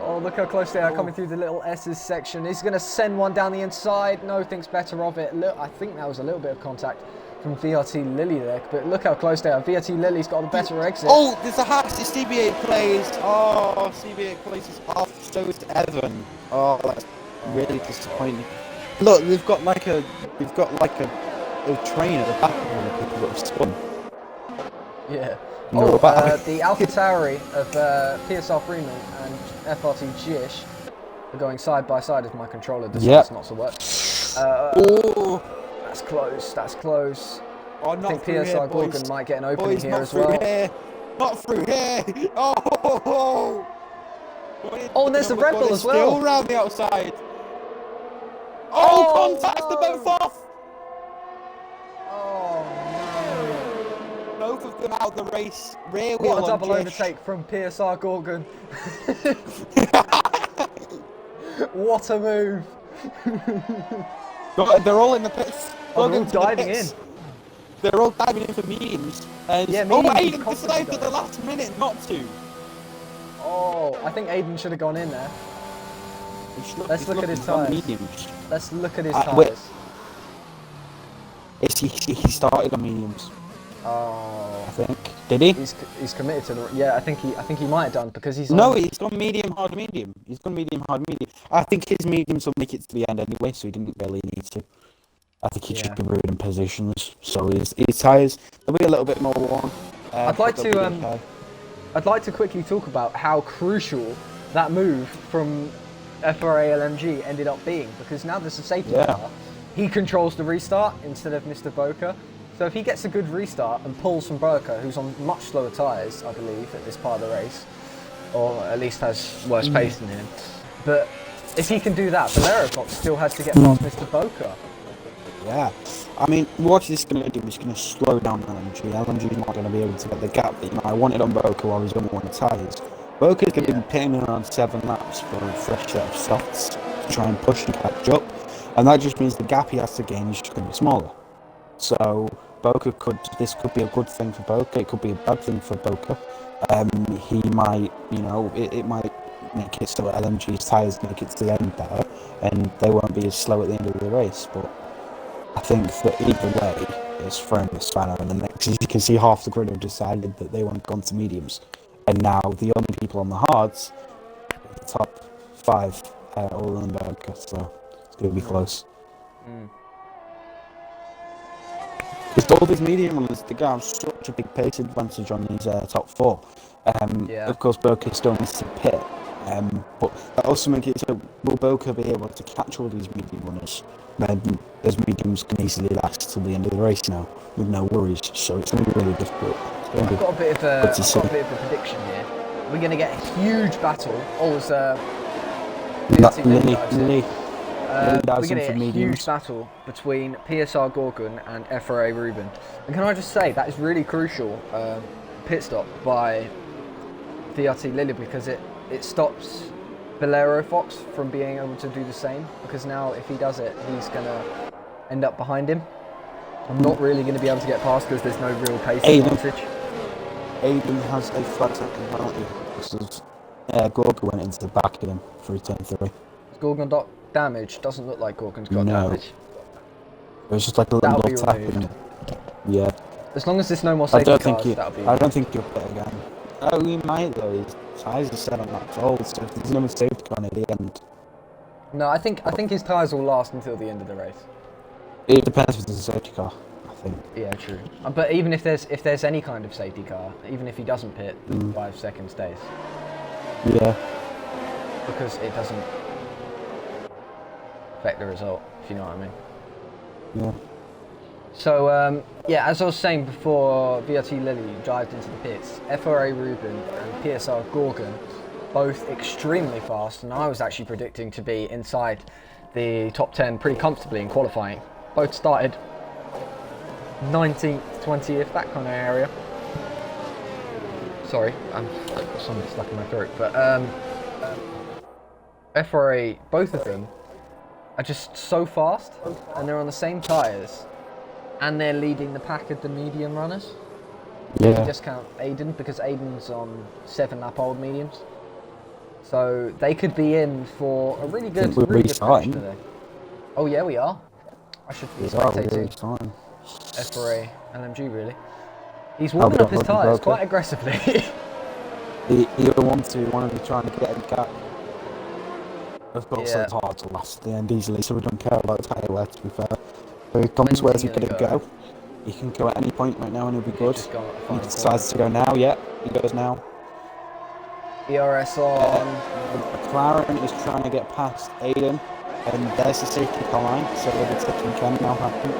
Oh, look how close they are coming through the little S's section. He's going to send one down the inside. No, thinks better of it. Look, I think that was a little bit of contact from VRT Lilly there, but look how close they are. VRT Lilly's got a better exit. Oh, there's a hatch. It's CB8 plays. Oh, CB8 plays is off. So is Evan. Oh, that's really disappointing. Look, they've got like a train at the back of all the people that have spun. Yeah. No, Oh, but the AlphaTauri of PSR Freeman and FRT Gish are going side by side as my controller decides not to work. Oh, that's close. That's close. oh, I think PSR Gorgon might get an opening here as well. well. Not through here. Oh, oh, and there's the Red Bull as well. Still around the outside. Oh, contact the both off. Both of them out the race. Rear wheel what a double Gish. overtake from PSR Gorgon. What a move. They're all in the pits. Oh, they're all diving in. They're all diving in for mediums. And yeah, oh, mediums Aiden decided at the last minute not to. Oh, I think Aiden should have gone in there. Let's look at his tyres. Let's look at his tyres. He started on mediums. Oh, I think. Did he? He's committed to the. Yeah, I think he might have done because he's. No, he's gone medium, hard, medium. He's gone medium, hard, medium. I think his mediums will make it to the end anyway, so he didn't really need to. I think he should be ruining positions. So his tyres will be a little bit more worn. I'd like to quickly talk about how crucial that move from FRA LMG ended up being, because now there's a safety car. He controls the restart instead of Mr. Boca. So if he gets a good restart and pulls from Boca, who's on much slower tyres, I believe, at this part of the race, or at least has worse pace than him, but if he can do that, Bolero Fox still has to get past Mr. Boca. Yeah, I mean, what he's going to do is going to slow down LMG. LMG's not going to be able to get the gap that I wanted on Boca while he's on one tyres. Boca's going to be pitting around 7 laps for a fresh set of softs to try and push and catch up, and that just means the gap he has to gain is just going to be smaller. So this could be a good thing for Boca, it could be a bad thing for Boca. He might, it might make it so LMG's tyres make it to the end better, and they won't be as slow at the end of the race, but I think that either way, it's throwing the spanner in the mix. As you can see, half the grid have decided that they want to go to mediums, and now the only people on the hards are the top 5 all in Boca, so it's going to be close. Because all these medium runners, they have such a big pace advantage on these top 4. Of course, Boca still needs to pit, but that also makes it so, will Boca be able to catch all these medium runners? Then those mediums can easily last till the end of the race now, with no worries, so it's going to be really difficult. I've got a bit of a prediction here. We're going to get a huge battle. We're going to get a huge battle between PSR Gorgon and FRA Ruben. And can I just say, that is really crucial pit stop by VRT Lilly, because it stops Bolero Fox from being able to do the same, because now if he does it, he's going to end up behind him. I'm not really going to be able to get past because there's no real pace advantage. Aiden has a 5-second penalty because Gorgon went into the back of him through turn 3. Gorgon got damage? Doesn't look like Gorgon's got damage. It was just like a little tap. Yeah. As long as there's no more safety cars, that'll be... I don't think you'll pit again. Oh, we might though. His tyres are set on that old, so if there's no safety car near the end. No, I think his tyres will last until the end of the race. It depends if there's a safety car, I think. Yeah, true. But even if there's any kind of safety car, even if he doesn't pit, the 5 seconds stays. Yeah. Because it doesn't affect the result, if you know what I mean. Yeah. So, as I was saying before, VRT Lilly dived into the pits, FRA Ruben and PSR Gorgon, both extremely fast, and I was actually predicting to be inside the top 10 pretty comfortably in qualifying. Both started 19th, 20th, that kind of area. Sorry, I'm something stuck in my throat, but FRA, both of them are just so fast, and they're on the same tyres, and they're leading the pack of the medium runners. You Yeah. discount Aiden because Aiden's on 7-lap old mediums, so they could be in for a really good, we're really good finish restarting. today. Oh yeah, we are. I should be spectating F4A LMG really. He's warming up his tyres quite aggressively. He either wants to be trying to get him cat. Of course, Yeah. it's hard to last at the end easily, so we don't care about tyre wear, to be fair. So he comes where's he gonna go? He can go at any point right now and he'll be good. He decides to go now, yeah, he goes now. ERS on. McLaren is trying to get past Aiden, and there's the safety car line, so the taking can now happen.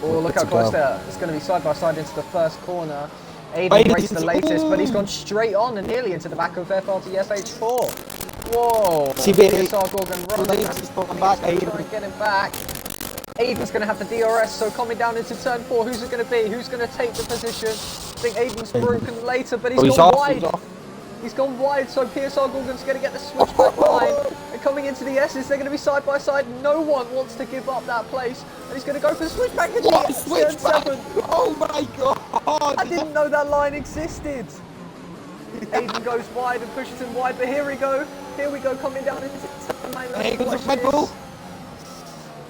Oh, look how close they are. It's going to be side by side into the first corner. Aiden rates the latest, but he's gone straight on and nearly into the back of FRT FH4. Whoa! PSR Gorgon running. He's pulling back. Aiden get him back. Aiden's going to have the DRS, so coming down into turn 4. Who's it going to be? Who's going to take the position? I think Aiden's broken later, but he's gone wide. He's gone wide, so PSR Gorgon's going to get the switchback line. And coming into the S's, they're going to be side by side. No one wants to give up that place. And he's going to go for the switchback into turn 7. Oh my god! I didn't know that line existed. Aiden goes wide and pushes him wide, but here we go. Here we go, coming down into turn 9. Here goes the Red Bull.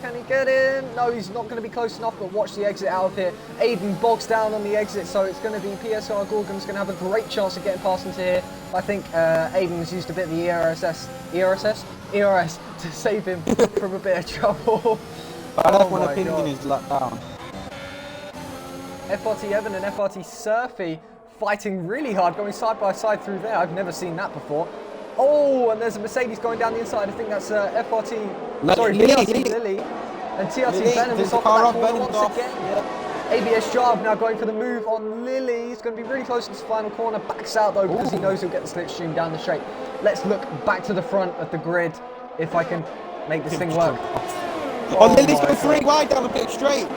Can he get in? No, he's not going to be close enough, but watch the exit out of here. Aiden bogs down on the exit, so it's going to be PSR Gorgon's going to have a great chance of getting past into here. I think Aiden's used a bit of the ERS to save him from a bit of trouble. I don't want to pin in his lap down. FRT Evan and FRT Surfy fighting really hard, going side by side through there. I've never seen that before. Oh, and there's a Mercedes going down the inside. I think that's TRT Lily. And TRT Venom is off that corner once again. Yeah. ABS Jarve now going for the move on Lily. He's going to be really close to his final corner. Backs out though because he knows he'll get the slipstream down the straight. Let's look back to the front of the grid if I can make this thing work. Oh, Lily's going 3 wide down the pit straight.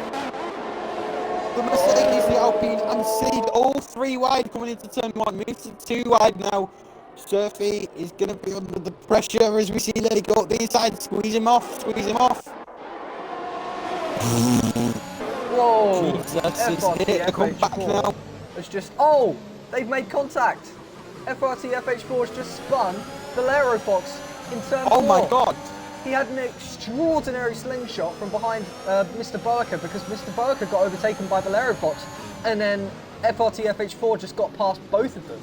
The Mercedes, the Alpine and Seed all 3 wide coming into turn 1. Moves to 2 wide now. Surfy is going to be under the pressure as we see Lily go up the inside. Squeeze him off. Whoa! Jesus, it's hit. Come back now. It's just, oh! They've made contact. FRT FH4 has just spun Bolero Fox in turn 4. Oh my god! He had an extraordinary slingshot from behind Mr. Boaker because Mr. Boaker got overtaken by Bolero Fox, and then FRT FH4 just got past both of them.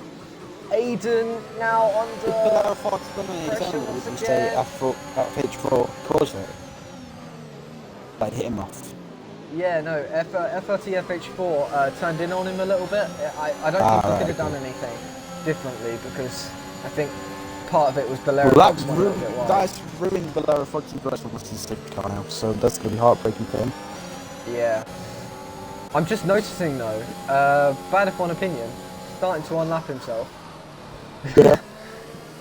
Aiden now under Bolero Fox pressure once again. FH4 caused it. Like hit him off. Yeah, no, FRT FH4 turned in on him a little bit. I don't think he could have done anything differently because I think part of it was Bolero Fox. That's ruined Bolero Fox's version of his safety car now, so that's going to be heartbreaking for him. Yeah. I'm just noticing though, bad if one opinion, starting to unlap himself. Yeah.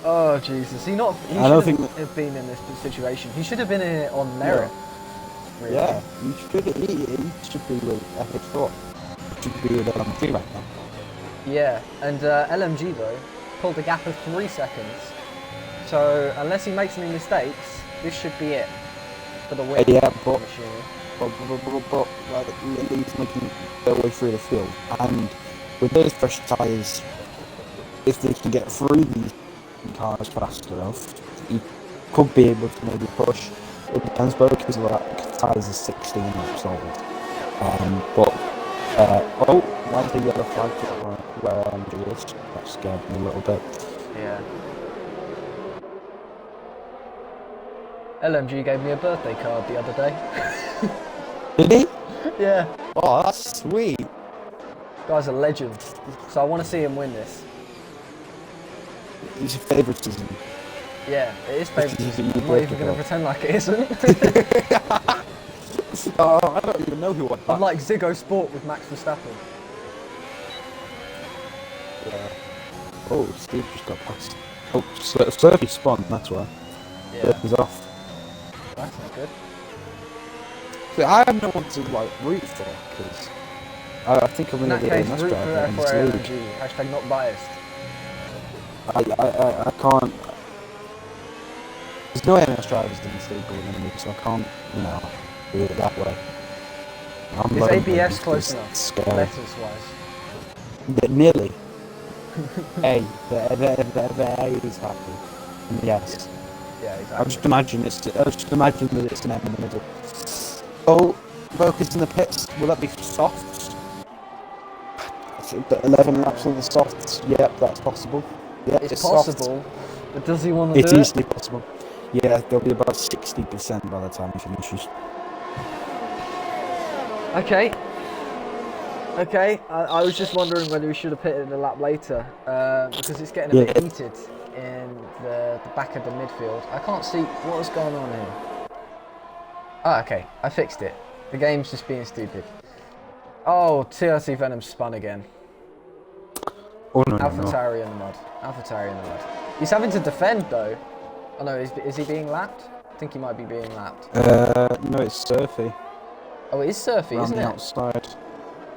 Oh Jesus, he shouldn't have been in this situation. He should have been in it on merit. Yeah, really. Yeah, he should be with FH4. He should be with LMG right now. Yeah, and LMG though pulled a gap of 3 seconds. So unless he makes any mistakes, this should be it for the win. Yeah, but Lily's making their way through the field, and with those fresh tyres, if they can get through these cars fast enough, he could be able to maybe push. It depends though, because the tyres are 16 laps old. Why is the yellow flag where LMG is? That scared me a little bit. Yeah. LMG gave me a birthday card the other day. Did he? Yeah. Oh, that's sweet. Guy's a legend, so I want to see him win this. It's favouritism. Yeah, it is favouritism. I'm not even going to pretend like it isn't. I don't even know who won that. I'm like Ziggo Sport with Max Verstappen. Yeah. Oh, Steve just got past. Oh, Surfy spun, that's why. Yeah. Surfy's off. That's not good. See, I have no one to root for, because I think I'm going to be a nice driver in this league. Hashtag not biased. I can't. There's no MS drivers in this league than me, so I can't, you know, do it that way. I'm Is lonely, ABS close it's enough, scary. letters-wise? Nearly. A. The A is happy. And yes. Yeah, exactly. I just imagine that it's an M in the middle. Oh, Boca's in the pits. Will that be softs? 11 laps on the softs. Yep, that's possible. Yep, It's soft. possible, but does he want to It's do it? easily possible. Yeah, there'll be about 60% by the time he finishes. Okay. Okay, I was just wondering whether we should have pitted a lap later, because it's getting a bit heated in the back of the midfield. I can't see what is going on here. Ah, okay, I fixed it. The game's just being stupid. Oh, TRC Venom spun again. Oh, no, AlphaTauri in the mud. AlphaTauri in the mud. He's having to defend though. Oh no, is he being lapped? I think he might be being lapped. No, it's Surfy. Oh, it is Surfy, isn't it? On the outside.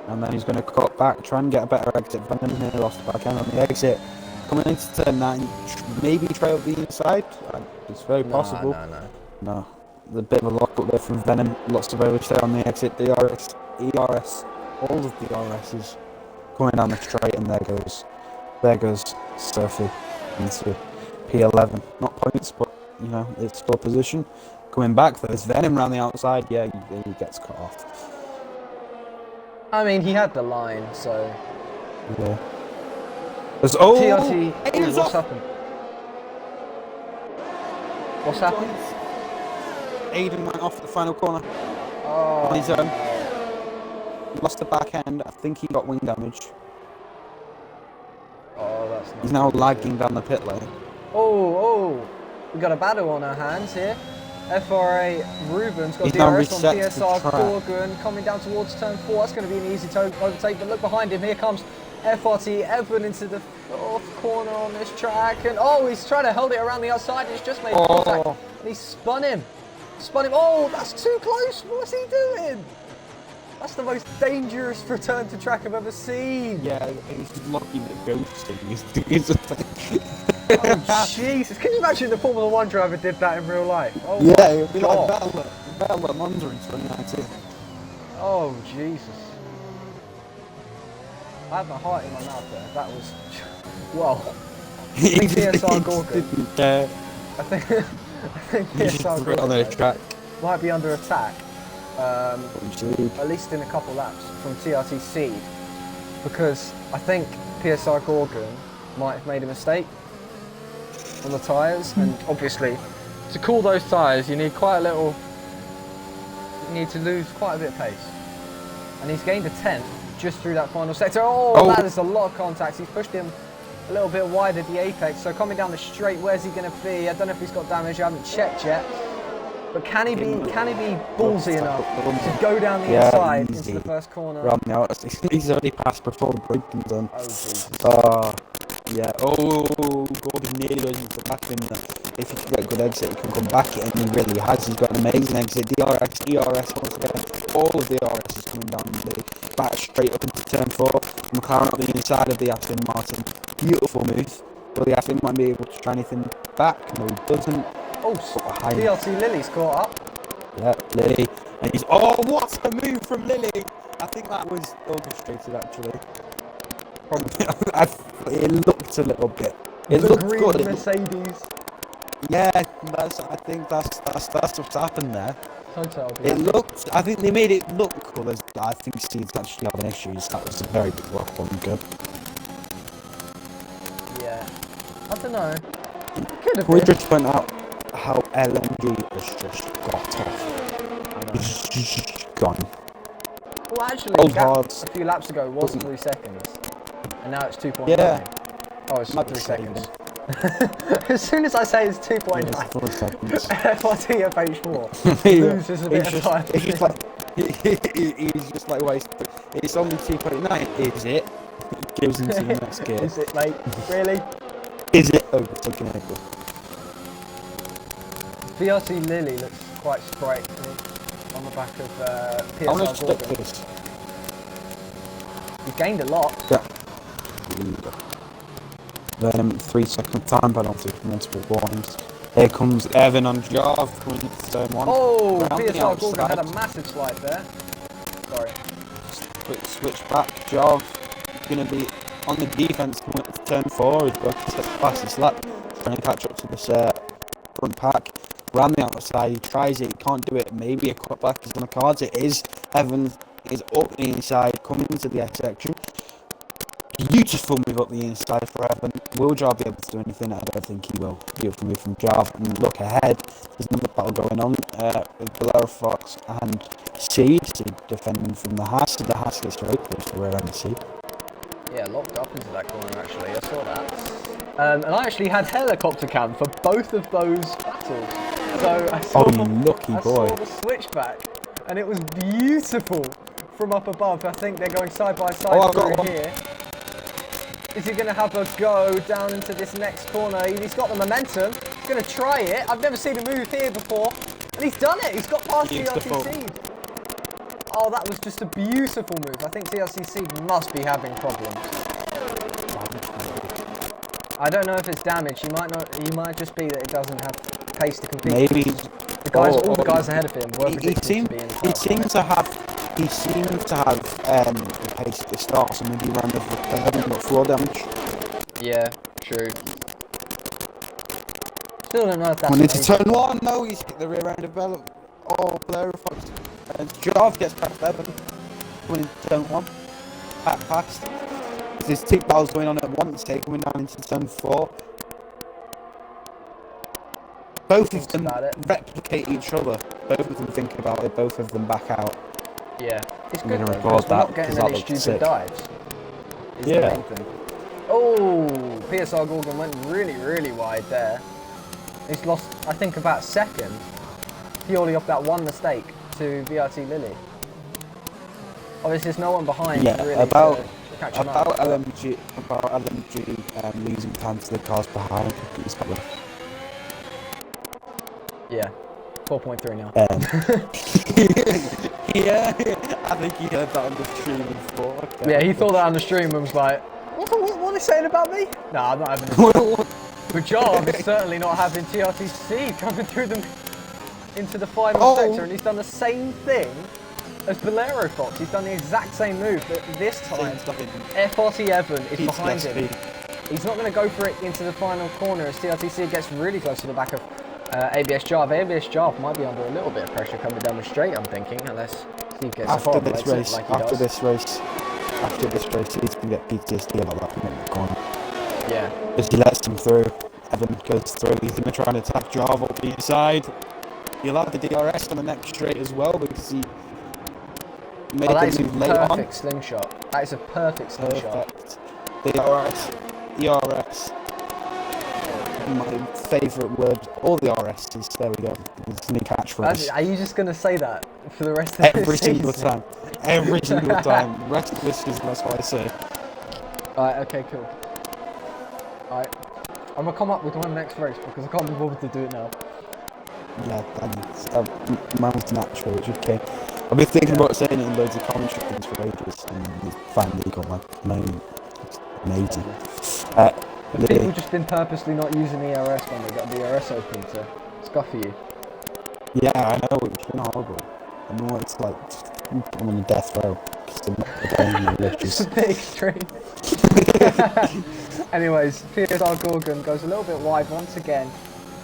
And then he's going to cut back, try and get a better exit. Venom here off the back end on the exit. Coming into turn 9, maybe trail the inside. It's very possible. No. A bit of a lock up there from Venom. Lots of overage there on the exit. DRS, ERS, all of the DRSs coming down the straight, and there goes Surfy into P11. Not points, but you know, it's still position. Coming back, there's Venom around the outside. Yeah, he gets cut off. I mean, he had the line, so. Yeah. There's TRT. Aiden's What's off. happened? What's happened? Aiden went off the final corner Oh. on his own. Lost the back end. I think he got wing damage. Oh, that's not. He's now lagging down the pit lane. Oh, we got a battle on our hands here. FRA Ruben's got He's now DRS on reset PSR the track. Gorgon coming down towards turn 4. That's going to be an easy overtake, but look behind him. Here comes FRT Evan into the 4th corner on this track. And oh, he's trying to hold it around the outside. And he's just made contact. And he spun him. Oh, that's too close. What's he doing? That's the most dangerous return to track I've ever seen. Yeah, he's lucky that ghosting is a thing. Oh, Jesus. Can you imagine the Formula 1 driver did that in real life? Oh, yeah, it would be God. like Battle at Monza in 2019. Oh, Jesus. I had my heart in my mouth there. That was... Well, I think PSR Gorgon... didn't care. I think PSR Gorgon on the track. might be under attack. At least in a couple laps from TRT Seed. Because I think PSR Gorgon might have made a mistake on the tyres, and obviously to cool those tyres you need to lose quite a bit of pace, and he's gained a 10th just through that final sector. Oh, that is a lot of contact. He's pushed him a little bit wide at the apex, so coming down the straight, where's he going to be? I don't know if he's got damage, I haven't checked yet. But can he be ballsy enough to go down the inside into the first corner? He's already passed before the braking done. Oh, Jesus. Yeah. Oh, Gordon nearly goes into the back of him there. If he can get a good exit, he can come back at him. He really has. He's got an amazing exit. DRS, ERS once again. All of the DRS is coming down the back straight up into turn 4. McLaren on the inside of the Aston Martin. Beautiful move. Will the Aston might be able to try anything back? No, he doesn't. Oh, DLT Lily's caught up. Yeah, Lily. And he's... Oh, what a move from Lily! I think that was orchestrated, actually. It looked a little bit. It the looked green good. Mercedes. Yeah, I think that's what's happened there. Hotel. It looked. I think they made it look cool. I think Steve's actually having issues. That was a very big rock on good. Yeah. I don't know. Could have We been. just point out how LMG has just got off. It's just gone. Well, actually, Old the gap Hards. a few laps ago was 3 seconds, and now it's 2.9. Yeah. Oh, it's Might 3 be seconds. As soon as I say it's 2.9, 4 seconds. FRT FH4 loses a bit of time. It's just like he's just like, wait, it's only 2.9, is it? Goes into the next gear. Is it, mate? Really? Is it overtaking April? VRC Lily looks quite sprightly on the back of I want to PSR stick Gorgon. this. He's gained a lot. Yeah. Then 3 second time penalty for multiple warnings. Here comes Evan on Jarve coming into turn 1. Oh, Round the PSR Gorgon outside. had a massive slide there. Sorry. Quick switch back. Jarve going to be on the defence coming into turn 4. He's got to set the fastest lap. Trying to catch up to this front pack. Round the outside, he tries it, he can't do it. Maybe a cutback is on the cards. It is. Evan is up the inside, coming into the X section. Beautiful move up the inside for Evan. Will Jarve be able to do anything? I don't think he will. Beautiful move from Jarve. And look ahead, there's another battle going on with Bolero Fox and Seed defending from the Haas. The Haas gets very close to rear end Seed. Yeah, locked up into that corner actually, I saw that. And I actually had helicopter cam for both of those battles. So I saw, lucky boy. I saw the switchback, and it was beautiful from up above. I think they're going side by side through here. Is he going to have a go down into this next corner? He's got the momentum. He's going to try it. I've never seen a move here before. And he's done it. He's got past TRTC. Oh, that was just a beautiful move. I think TRTC must be having problems. I don't know if it's damage. He might just be that it doesn't have pace to compete. Maybe the guys, all the guys ahead of him were predicted to be in the top. He seems to have the pace at the start, so maybe he ran over the curb and got floor damage. Yeah, true. Still don't know if that's. Went into turn 1. No, he's hit the rear end of Bell. Oh, Bolero Fox. And Jarve gets past Evan. Went into turn 1. Back past. There's 2 battles going on at once. They're coming down into turn 4. Both of them replicate each other. Both of them think about it. Both of them back out. Yeah, it's I'm good. going to record that. Not getting any stupid dives. Yeah. The main thing. Oh, PSR Gorgon went really wide there. He's lost, I think, about a second purely off that one mistake to VRT Lily. Obviously, there's no one behind. Yeah, really about LMG. Losing time to the cars behind. He's got them. Yeah, 4.3 now. Yeah, I think he heard that on the stream before. Okay. Yeah, he thought that on the stream and was like, what are they saying about me? Nah, I'm not having it. But Jarve is certainly not having TRTC coming through them into the final sector, and he's done the same thing as Bolero Fox. He's done the exact same move, but this time, FRT Evan is behind him. He's not going to go for it into the final corner as TRTC gets really close to the back of ABS Jarve. ABS Jarve might be under a little bit of pressure coming down the straight, I'm thinking, unless Steve gets after this race, like after this race, he's going to get PTSD about that from the corner. Yeah. As he lets him through, Evan goes through, he's going to try and attack Jarve up the inside. He'll have the DRS on the next straight as well because he made the move late on. Perfect slingshot. That is a perfect slingshot. DRS. ERS. My favourite word. All the RS's. There we go. It's a new catchphrase. Are you just going to say that for the rest of the Every season? single time. Every single time. The rest of this is that's what I say. Alright, okay, cool. Alright. I'm going to come up with one next race because I can't be bothered to do it now. Yeah, mine's natural, it's okay. I've been thinking about saying it in loads of commentary things for ages, and finally got my moment. It's amazing. But people just been purposely not using ERS when they got the ERS open to scuffer you. Yeah, I know, it's been horrible. I know what it's like. I'm on a death row. It's a bit extreme. Anyways, PSR Gorgon goes a little bit wide once again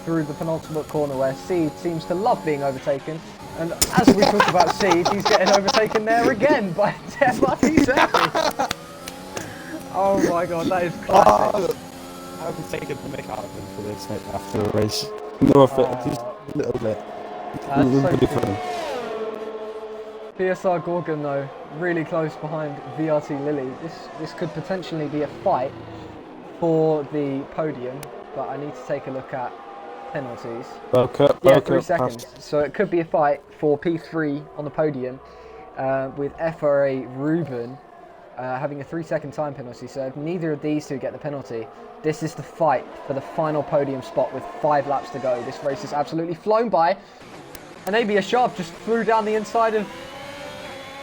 through the penultimate corner where Seed seems to love being overtaken. And as we talk about Seed, he's getting overtaken there again by FRT7. Oh my god, that is classic. I would take a mick out of him for this after a race. No offense, just a little bit. That's so funny. PSR Gorgon though, really close behind VRT Lily. This could potentially be a fight for the podium, but I need to take a look at penalties. Yeah, 3 seconds. So it could be a fight for P3 on the podium with FRA Ruben having a 3-second time penalty. So if neither of these two get the penalty, this is the fight for the final podium spot with 5 laps to go. This race is absolutely flown by. And ABS Sharp just flew down the inside of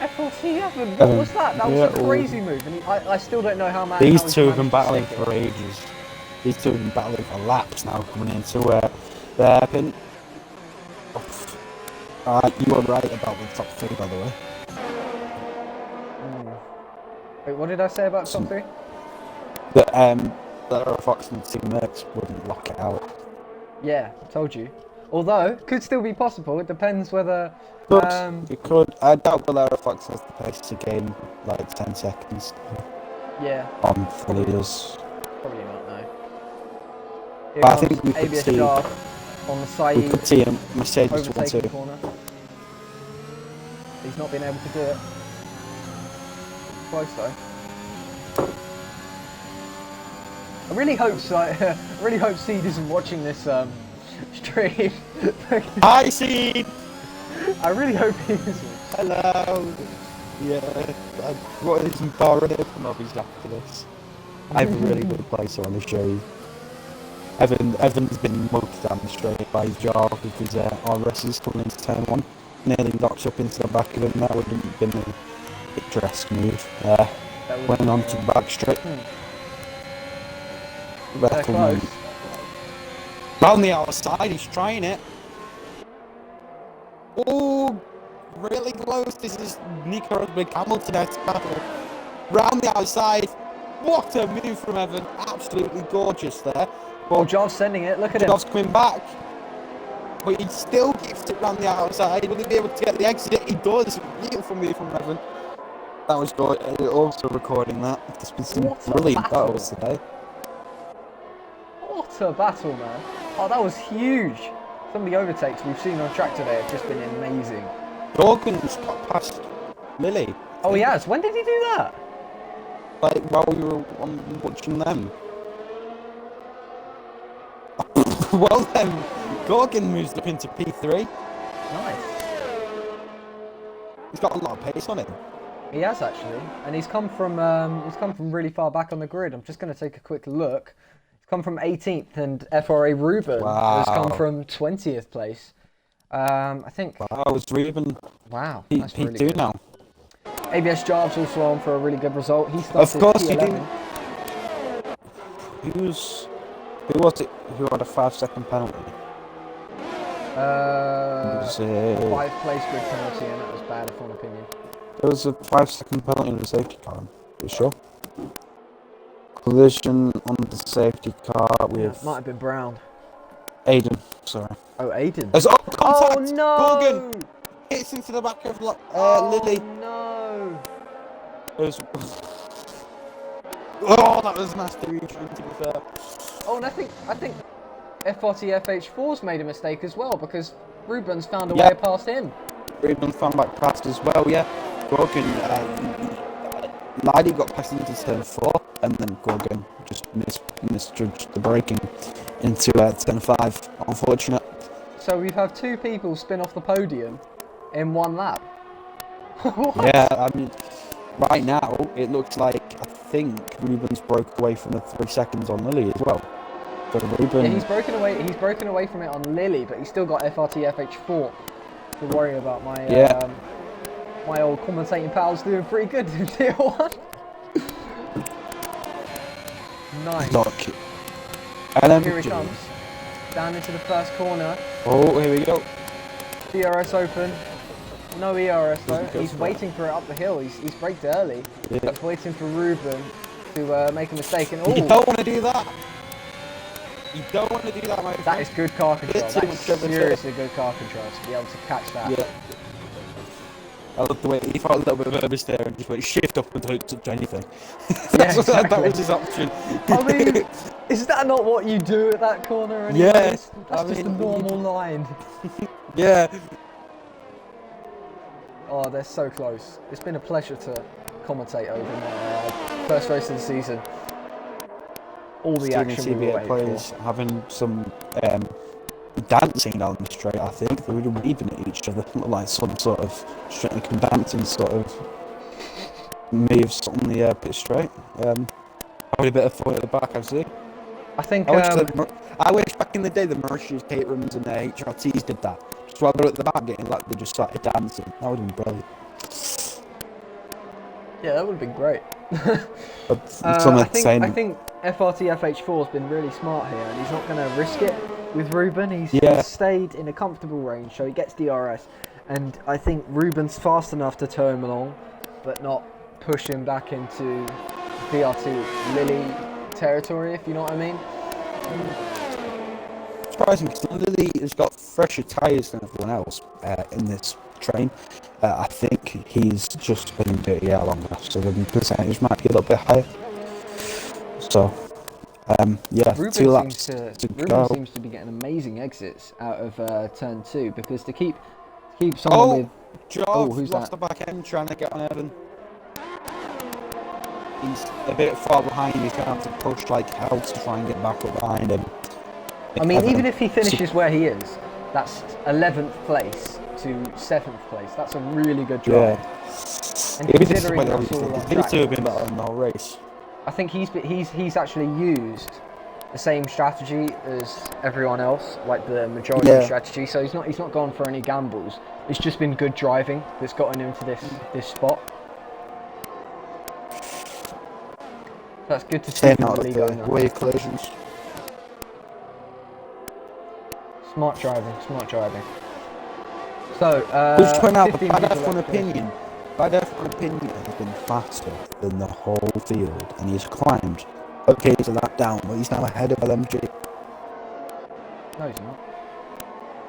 FLT Evan. What was that? That was a crazy move. And I still don't know how many. These two have been battling for ages. These two have been battling for laps now, coming into Pin. You were right about the top 3, by the way. Wait, what did I say about top 3? That Fox and Team Mercs wouldn't lock it out. Yeah, told you. Although, could still be possible. It depends whether. It could. I doubt Valera Fox has the pace to gain like 10 seconds. Yeah. On the leaders. Probably not, no. But I think we could ABS see. Jar on the side. We could see him Mercedes 1-2. Corner. He's not been able to do it. Close though. I really hope Seed isn't watching this stream. Hi Seed! I really hope he isn't. Hello! Yeah, what is in Bahrain hobbies after this? I have a really good place I want to show you. Evan's been mugged down the straight by his jaw with his RS's coming into turn 1. Nearly knocked up into the back of him. That wouldn't have been a picturesque move. Went on to the back straight. Close. Round the outside, he's trying it. Oh, really close. This is Nico Rosberg Hamilton-esque battle. Round the outside. What a move from Evan. Absolutely gorgeous there. Well, Jar's sending it. Look at him. Jar's coming back. But he still keeps it round the outside. Will he be able to get the exit? He does. Beautiful move from Evan. That was good. Also recording that. There's been some brilliant battles today. What a battle, man. Oh, that was huge. Some of the overtakes we've seen on track today have just been amazing. Gorgon's got past Lily. Oh, he has? When did he do that? Like, while we were watching them. Well then, Gorgon moves up into P3. Nice. He's got a lot of pace on him. He has actually, and he's come from really far back on the grid. I'm just going to take a quick look. He's come from 18th, and FRA Ruben has come from 20th place. I think. Wow, it's Ruben. Wow, that's P2 really good. now. ABS Jar's also on for a really good result. He started Of course, P11. Who was it who had a 5-second penalty? 5-place grid penalty, and that was bad, if my opinion. There was a 5-second penalty on the safety car. Are you sure? Collision on the safety car with. Might have been Brown. Aiden, sorry. Oh, Aiden. There's contact. Oh no! Gorgon hits into the back of Lily. No! Oh, that was nasty reaching, to be fair. Oh, and I think F40 FH4's made a mistake as well, because Ruben's found a way past him. Ruben found back past as well, yeah. Gorgon, Lydie got past into turn 4, and then Gorgon just misjudged the braking into turn 5. Unfortunate. So we've had 2 people spin off the podium in 1 lap. Yeah, I mean, right now it looks like I think Ruben's broke away from the 3 seconds on Lily as well. So Ruben, yeah, he's broken away from it on Lily, but he's still got FRT FH4 to worry about. My old commentating pal's doing pretty good in tier 1. Nice. And then here he comes. Down into the first corner. Oh, here we go. DRS open. No ERS though. He's waiting for it up the hill. He's braked early. Yeah. He's waiting for Ruben to make a mistake. And you don't want to do that. You don't want to do that, my friend. That is good car control. That's seriously good car control to be able to catch that. Yeah. I love the way he felt a little bit nervous there and just went shift up and don't touch anything. Yeah, exactly. That was his option. I mean, is that not what you do at that corner anyways? Yes. That's just a normal line. Yeah. Oh, they're so close. It's been a pleasure to commentate over my first race of the season. All the action we were waiting players for. having some dancing down the straight, I think. They were weaving at each other, like some sort of strictly dancing sort of moves on the pit straight. Probably a bit of fun at the back, I see. I think. I wish back in the day the Mauritius Caterhams and their HRTs did that. Just while they're at the back getting like they just started dancing. That would have been brilliant. Yeah, that would have been great. But I think FRT FH4 has been really smart here, and he's not going to risk it. with Ruben. He's stayed in a comfortable range, so he gets DRS. And I think Ruben's fast enough to tow him along, but not push him back into VR2 Lily territory, if you know what I mean. Surprising, because Lily has got fresher tyres than everyone else in this train. I think he's just been dirty air longer, so the percentage might be a little bit higher. So, yeah, Ruben 2 laps Ruben go. seems to be getting amazing exits out of turn 2, because to keep someone with... Jov who's lost that? the back end trying to get on Evan. He's a bit far behind. He's going to have to push like hell to try and get back up behind him. I mean, even if he finishes where he is, that's 11th place to 7th place. That's a really good drive. Yeah. And considering that's all on These track, two have been better in the whole race. I think he's actually used the same strategy as everyone else, like the majority strategy. So he's not gone for any gambles. It's just been good driving that's gotten him to this spot. That's good to see from the league owner. Weird collisions. Smart driving. So, just point out, 15 by people F1 left. opinion, has been faster than the whole field, and he's climbed. Okay, he's a lap down, but he's now ahead of LMG. No, he's not.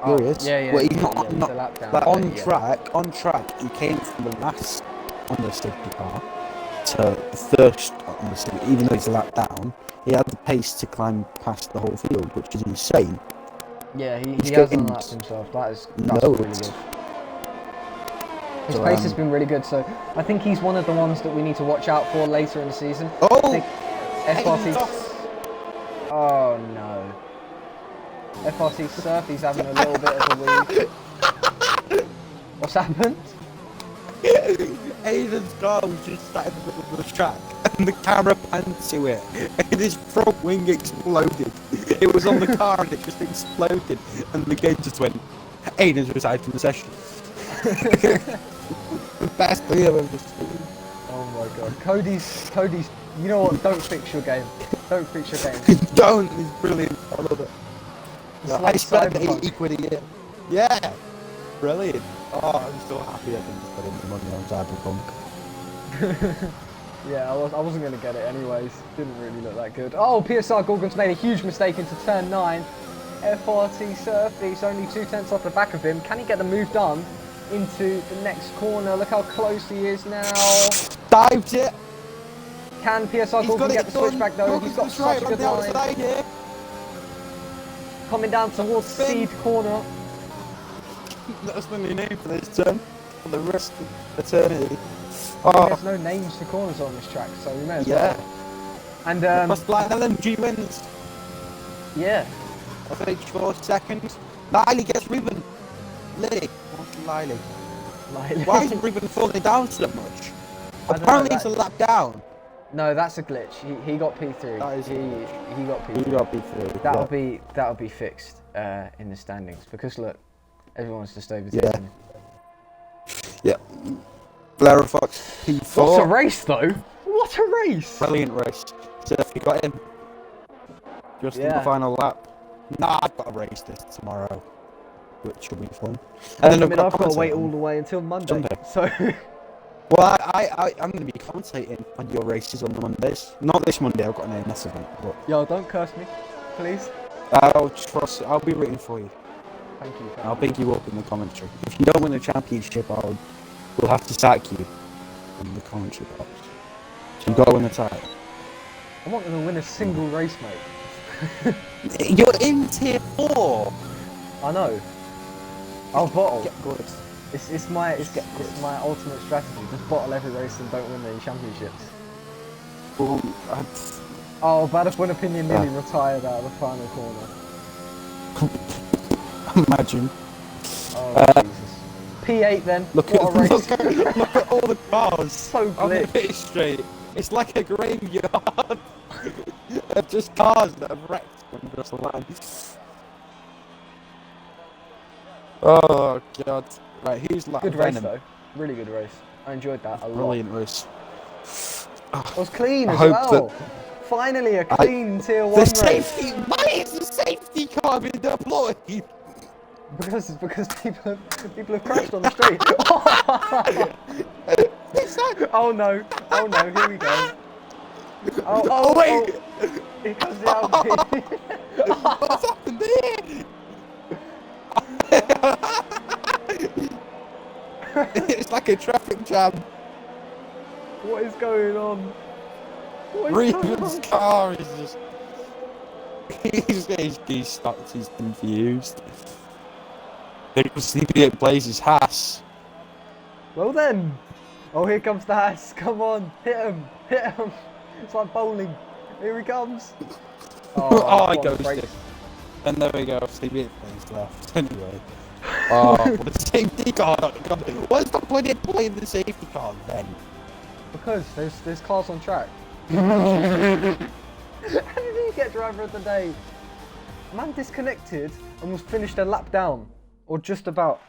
Here he is. Yeah. Well, he's not he's a lap down, like but on track. He came from the last on the safety car to the first on the safety. Even though he's a lap down, he had the pace to climb past the whole field, which is insane. Yeah, he has unlapped himself. That's really good. His pace has been really good, so I think he's one of the ones that we need to watch out for later in the season. Oh! I think FRT... Oh no. FRT Surf, he's having a little bit of a week. What's happened? Aiden's car was just sat in the middle of the track, and the camera panned to it, and his front wing exploded. It was on the car, and it just exploded, and the game just went, Aiden's retired from the session. The best thing I've ever seen. Oh my god. Cody's, you know what, don't fix your game. Don't fix your game. Don't, it's brilliant, I love it. It's I like spent Cyberpunk. 80 quid a year. Yeah, brilliant. Oh, I'm so happy I didn't spend the money on Cyberpunk. Yeah, I wasn't going to get it anyways. Didn't really look that good. Oh, PSR Gorgon's made a huge mistake into turn 9. FRT Surfy's only 2/10 off the back of him. Can he get the move done into the next corner? Look how close he is now. Dived it. Can PSR Gorgon get the switchback though? He's got such a good line. Here. Coming down towards Seed corner. That's the new name for this turn. For the rest of eternity. There's no names for corners on this track, so we may as well. And Plus like LMG wins. Yeah. I think 4 seconds. Lily gets Ruben. Lily. What's Lily? Why is Ruben falling down so much? Apparently he's a lap down. No, that's a glitch. He got P3. That is he got P3. He got P3. That'll be fixed in the standings, because look, everyone's just overtaking him. Yeah. Blair Fox P4. What a race though! What a race! Brilliant race. So if you got him just in the final lap. Nah, I've got to race this tomorrow, which will be fun. And then I've got to wait all the way until Monday. So. Well, I'm going to be commentating on your races on the Mondays. Not this Monday, I've got an AMS event. But Yo, don't curse me, please. I'll be rooting for you. Thank you. I'll pick you up in the commentary. If you don't win the championship, we'll have to sack you in the commentary box. So you've got to win the title. I'm not going to win a single race, mate. You're in tier 4! I know. I'll bottle. Get good. It's my ultimate strategy. Just bottle every race and don't win any championships. Well, Bad of one opinion nearly retired out of the final corner. Imagine. Oh Jesus. P8 then. Look what a race. Look at all the cars. So on the glitch. pit straight. It's like a graveyard. They're just cars that have wrecked when across the line. Oh god. Right, who's like good race though. Really good race. I enjoyed that a lot. Brilliant race. It was clean as well. Finally a clean tier 1 race. Safety. Why is the safety can't be deployed. Because people have crashed on the street. Oh no! Oh no! Here we go. Oh, wait! Here comes the Alpine. What's happened here? It's like a traffic jam. What is going on? What is going Reeves' on? car is just... He's stopped, he's confused. Because CP8 plays his Haas. Well then. Oh, here comes the Haas. Come on, hit him, hit him. It's like bowling. Here he comes. Oh, he goes to... And there we go, CP8 plays left. Anyway. Oh, the safety car. What's the point in playing the safety car then? Because there's cars on track. How did he get driver of the day? Man disconnected and was finished a lap down. Or just about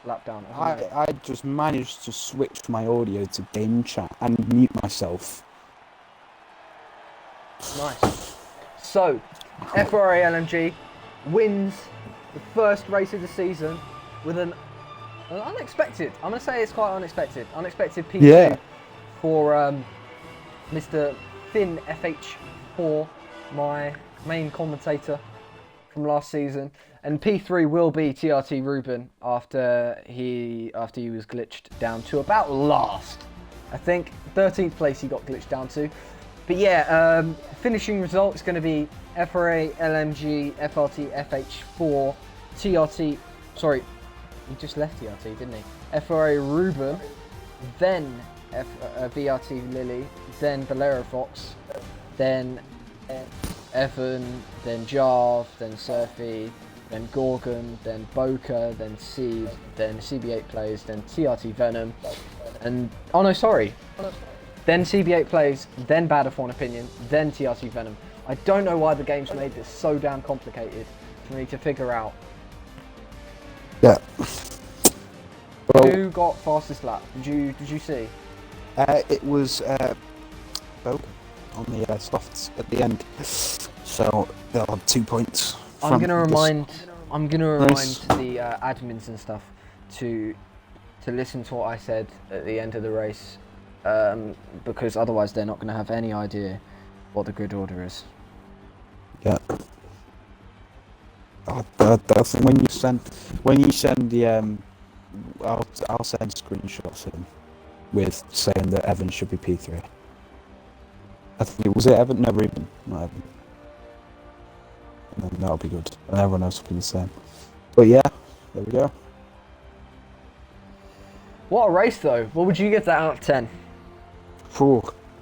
lap down. I just managed to switch my audio to game chat and mute myself. Nice. So, FRA LMG wins the first race of the season with an unexpected, I'm going to say it's quite unexpected P2 Yeah. for Mr. Finn FH4, my main commentator from last season, and P3 will be TRT Ruben after he was glitched down to about last. I think 13th place he got glitched down to. But yeah, finishing result is going to be FRA LMG FRT FH4 TRT. Sorry, he just left TRT, didn't he? FRA Ruben, then VRT Lily, then Valero Fox, then Evan, then Jarv, then Surfy, then Gorgon, then Boca, then Seed, then CB8 Plays, then TRT Venom, and then CB8 Plays, then Bad of One Opinion, then TRT Venom. I don't know why the game's made this so damn complicated for me to figure out. Yeah. Well, Who got fastest lap? Did you see? it was Boca on the softs at the end. So they'll have 2 points. I'm gonna remind the admins and stuff to listen to what I said at the end of the race, because otherwise they're not gonna have any idea what the grid order is. Yeah. That's when you send the I'll send screenshots in with saying that Evan should be P3. I think it was Evan? No, Ruben, not Evan. And then that'll be good, and everyone else will be the same. But yeah, there we go. What a race though! What would you give that out of 10?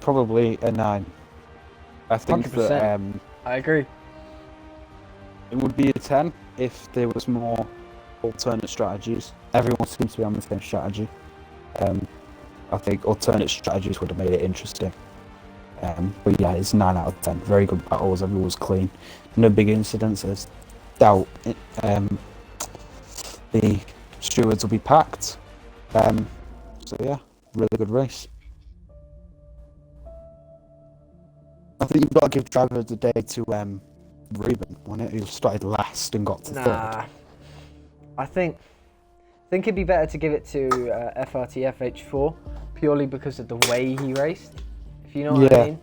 Probably a 9. I think 100%. that I agree. it would be a 10 if there was more alternate strategies. Everyone seems to be on the same strategy. I think alternate strategies would have made it interesting. But yeah, it's 9 out of 10. Very good battles, everyone was clean. No big incidents. There's doubt the stewards will be packed. So yeah, really good race. I think you've got to give driver of the day to Ruben, wasn't it? Who started last and got to third. I think it'd be better to give it to FRT FH4 purely because of the way he raced, if you know what I mean.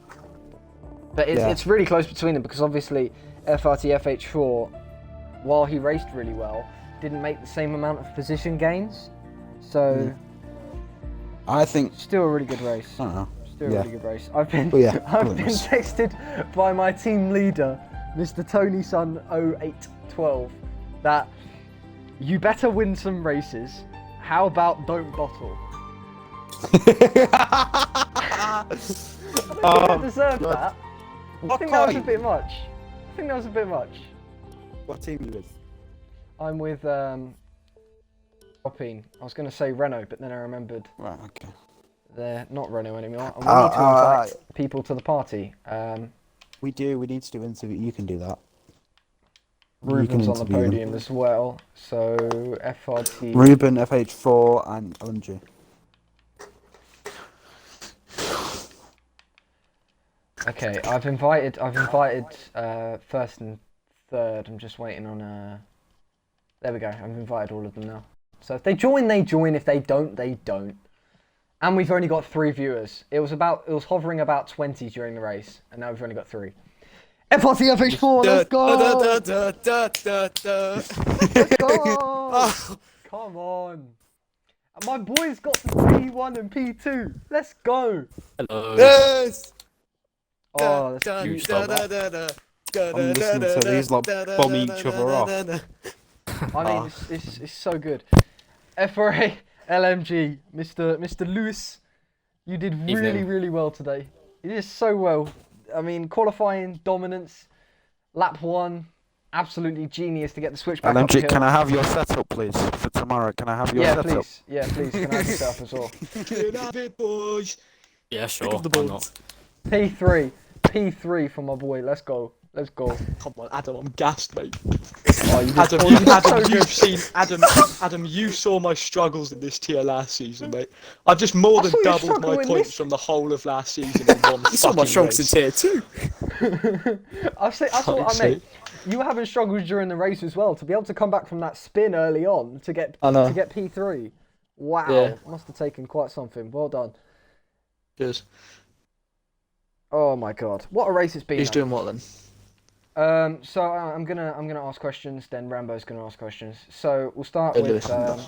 But it's really close between them because obviously FRT FH4, while he raced really well, didn't make the same amount of position gains. So I think still a really good race. I don't know. Still a really good race. I've been nice. texted by my team leader, Mr. Tony Sun 0812, that you better win some races. How about don't bottle? I don't think I deserved that. I think that was a bit much. What team are you with? I'm with Alpine. I was going to say Renault, but then I remembered Right, okay. they're not Renault anymore. And we need to invite people to the party. We need to do interview. You can do that. Ruben's on the podium as well. So FRT. Ruben, FH4, and LMG. Okay, I've invited first and third. I'm just waiting on There we go. I've invited all of them now. So if they join, they join. If they don't, they don't. And we've only got 3 viewers. It was hovering about 20 during the race, and now we've only got 3. FRT FH4, let's go! Let's go! Come on. And my boys got the P1 and P2. Let's go! Hello. Yes! Oh, that's You cute. start that. I'm listening to these lot bomb each other off. I mean, it's so good. FRA LMG, Mr. Lewis, you did really, really well today. You did so well. I mean, qualifying dominance, lap 1, absolutely genius to get the switch back up the LMG, hill. can I have your setup, please, for tomorrow? Can I have your setup? Please. Yeah, please. Can I have your setup as well? Get out of it, boys. Yeah, Pick sure. up the Why balls. not? P3 for my boy. Let's go. Let's go. Come on, Adam, I'm gassed, mate. Oh, you did, Adam, you did so you've good. seen Adam, you saw my struggles in this tier last season, mate. I've just more I than saw you doubled struggle my in points this. from the whole of last season in one You saw my fucking struggles in race. tier 2. I saw, Fuck's mate, you were having struggles during the race as well. To be able to come back from that spin early on to get I know. to get P3. Wow, Yeah. must have taken quite something. Well done. Cheers. Oh my god, what a race it's been. Who's doing what then? So I'm gonna ask questions. Then Rambo's gonna ask questions. So we'll start Hey, with Lewis.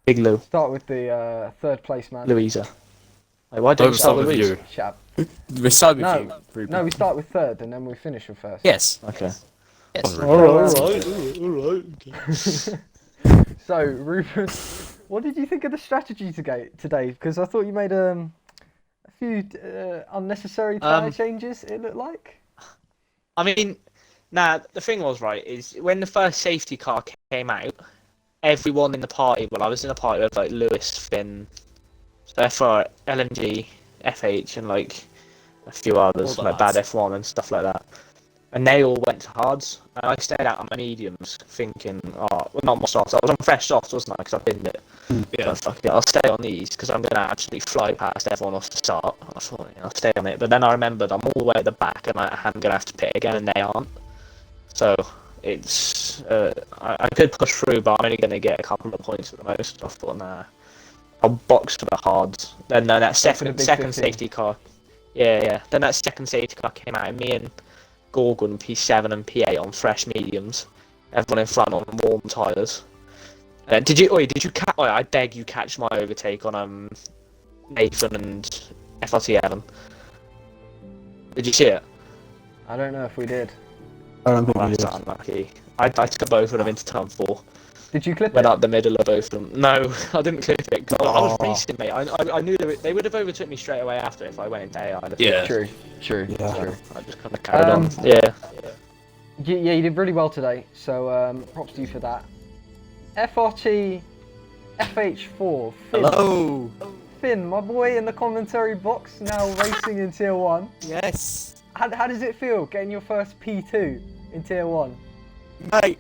Big Lou. the third place man. Louisa. Wait, why don't Don't you start start with Louise? you. Shut up. We start with No, you, Ruben. no, we start with third and then we finish with first. Yes. Okay. Yes. Alright. So Ruben, what did you think of the strategy today? Because I thought you made a few unnecessary tyre changes. It looked like. I mean, the thing was, right, is when the first safety car came out, everyone in the party, well, I was in a party with, like, Lewis, Finn, FR, LNG, FH, and, like, a few others, All the like Bad lads. F1 and stuff like that. And they all went to hards, and I stayed out on my mediums, thinking, well, not my softs, I was on fresh softs, wasn't I, because I binned it. Yeah. But fuck it, I'll stay on these, because I'm going to actually fly past everyone off the start. I thought, I'll stay on it, but then I remembered I'm all the way at the back, and I'm going to have to pit again, and they aren't. So, it's, I could push through, but I'm only going to get a couple of points at the most. I thought, nah, I'll box for the hards. Then that second big 15. safety car, yeah. Then that second safety car came out, and me and Gorgon P7 and P8 on fresh mediums. Everyone in front on warm tyres. Did you catch? Oh, I beg you catch my overtake on Nathan and FRT Evan. Did you see it? I don't know if we did. I don't think Oh, we that's did. unlucky. I took both of them into turn 4. Did you clip Went it? up the middle of both of them. No, I didn't clip it. 'Cause I was Oh. racing, mate. I knew they would have overtook me straight away after if I went into AI. Yeah. True. Yeah. I just kind of carried on. Um, Yeah. Yeah, you did really well today. So props to you for that. FRT FH4. Finn. Hello. Finn, my boy in the commentary box, now racing in Tier 1. Yes. How does it feel getting your first P2 in Tier 1? Mate,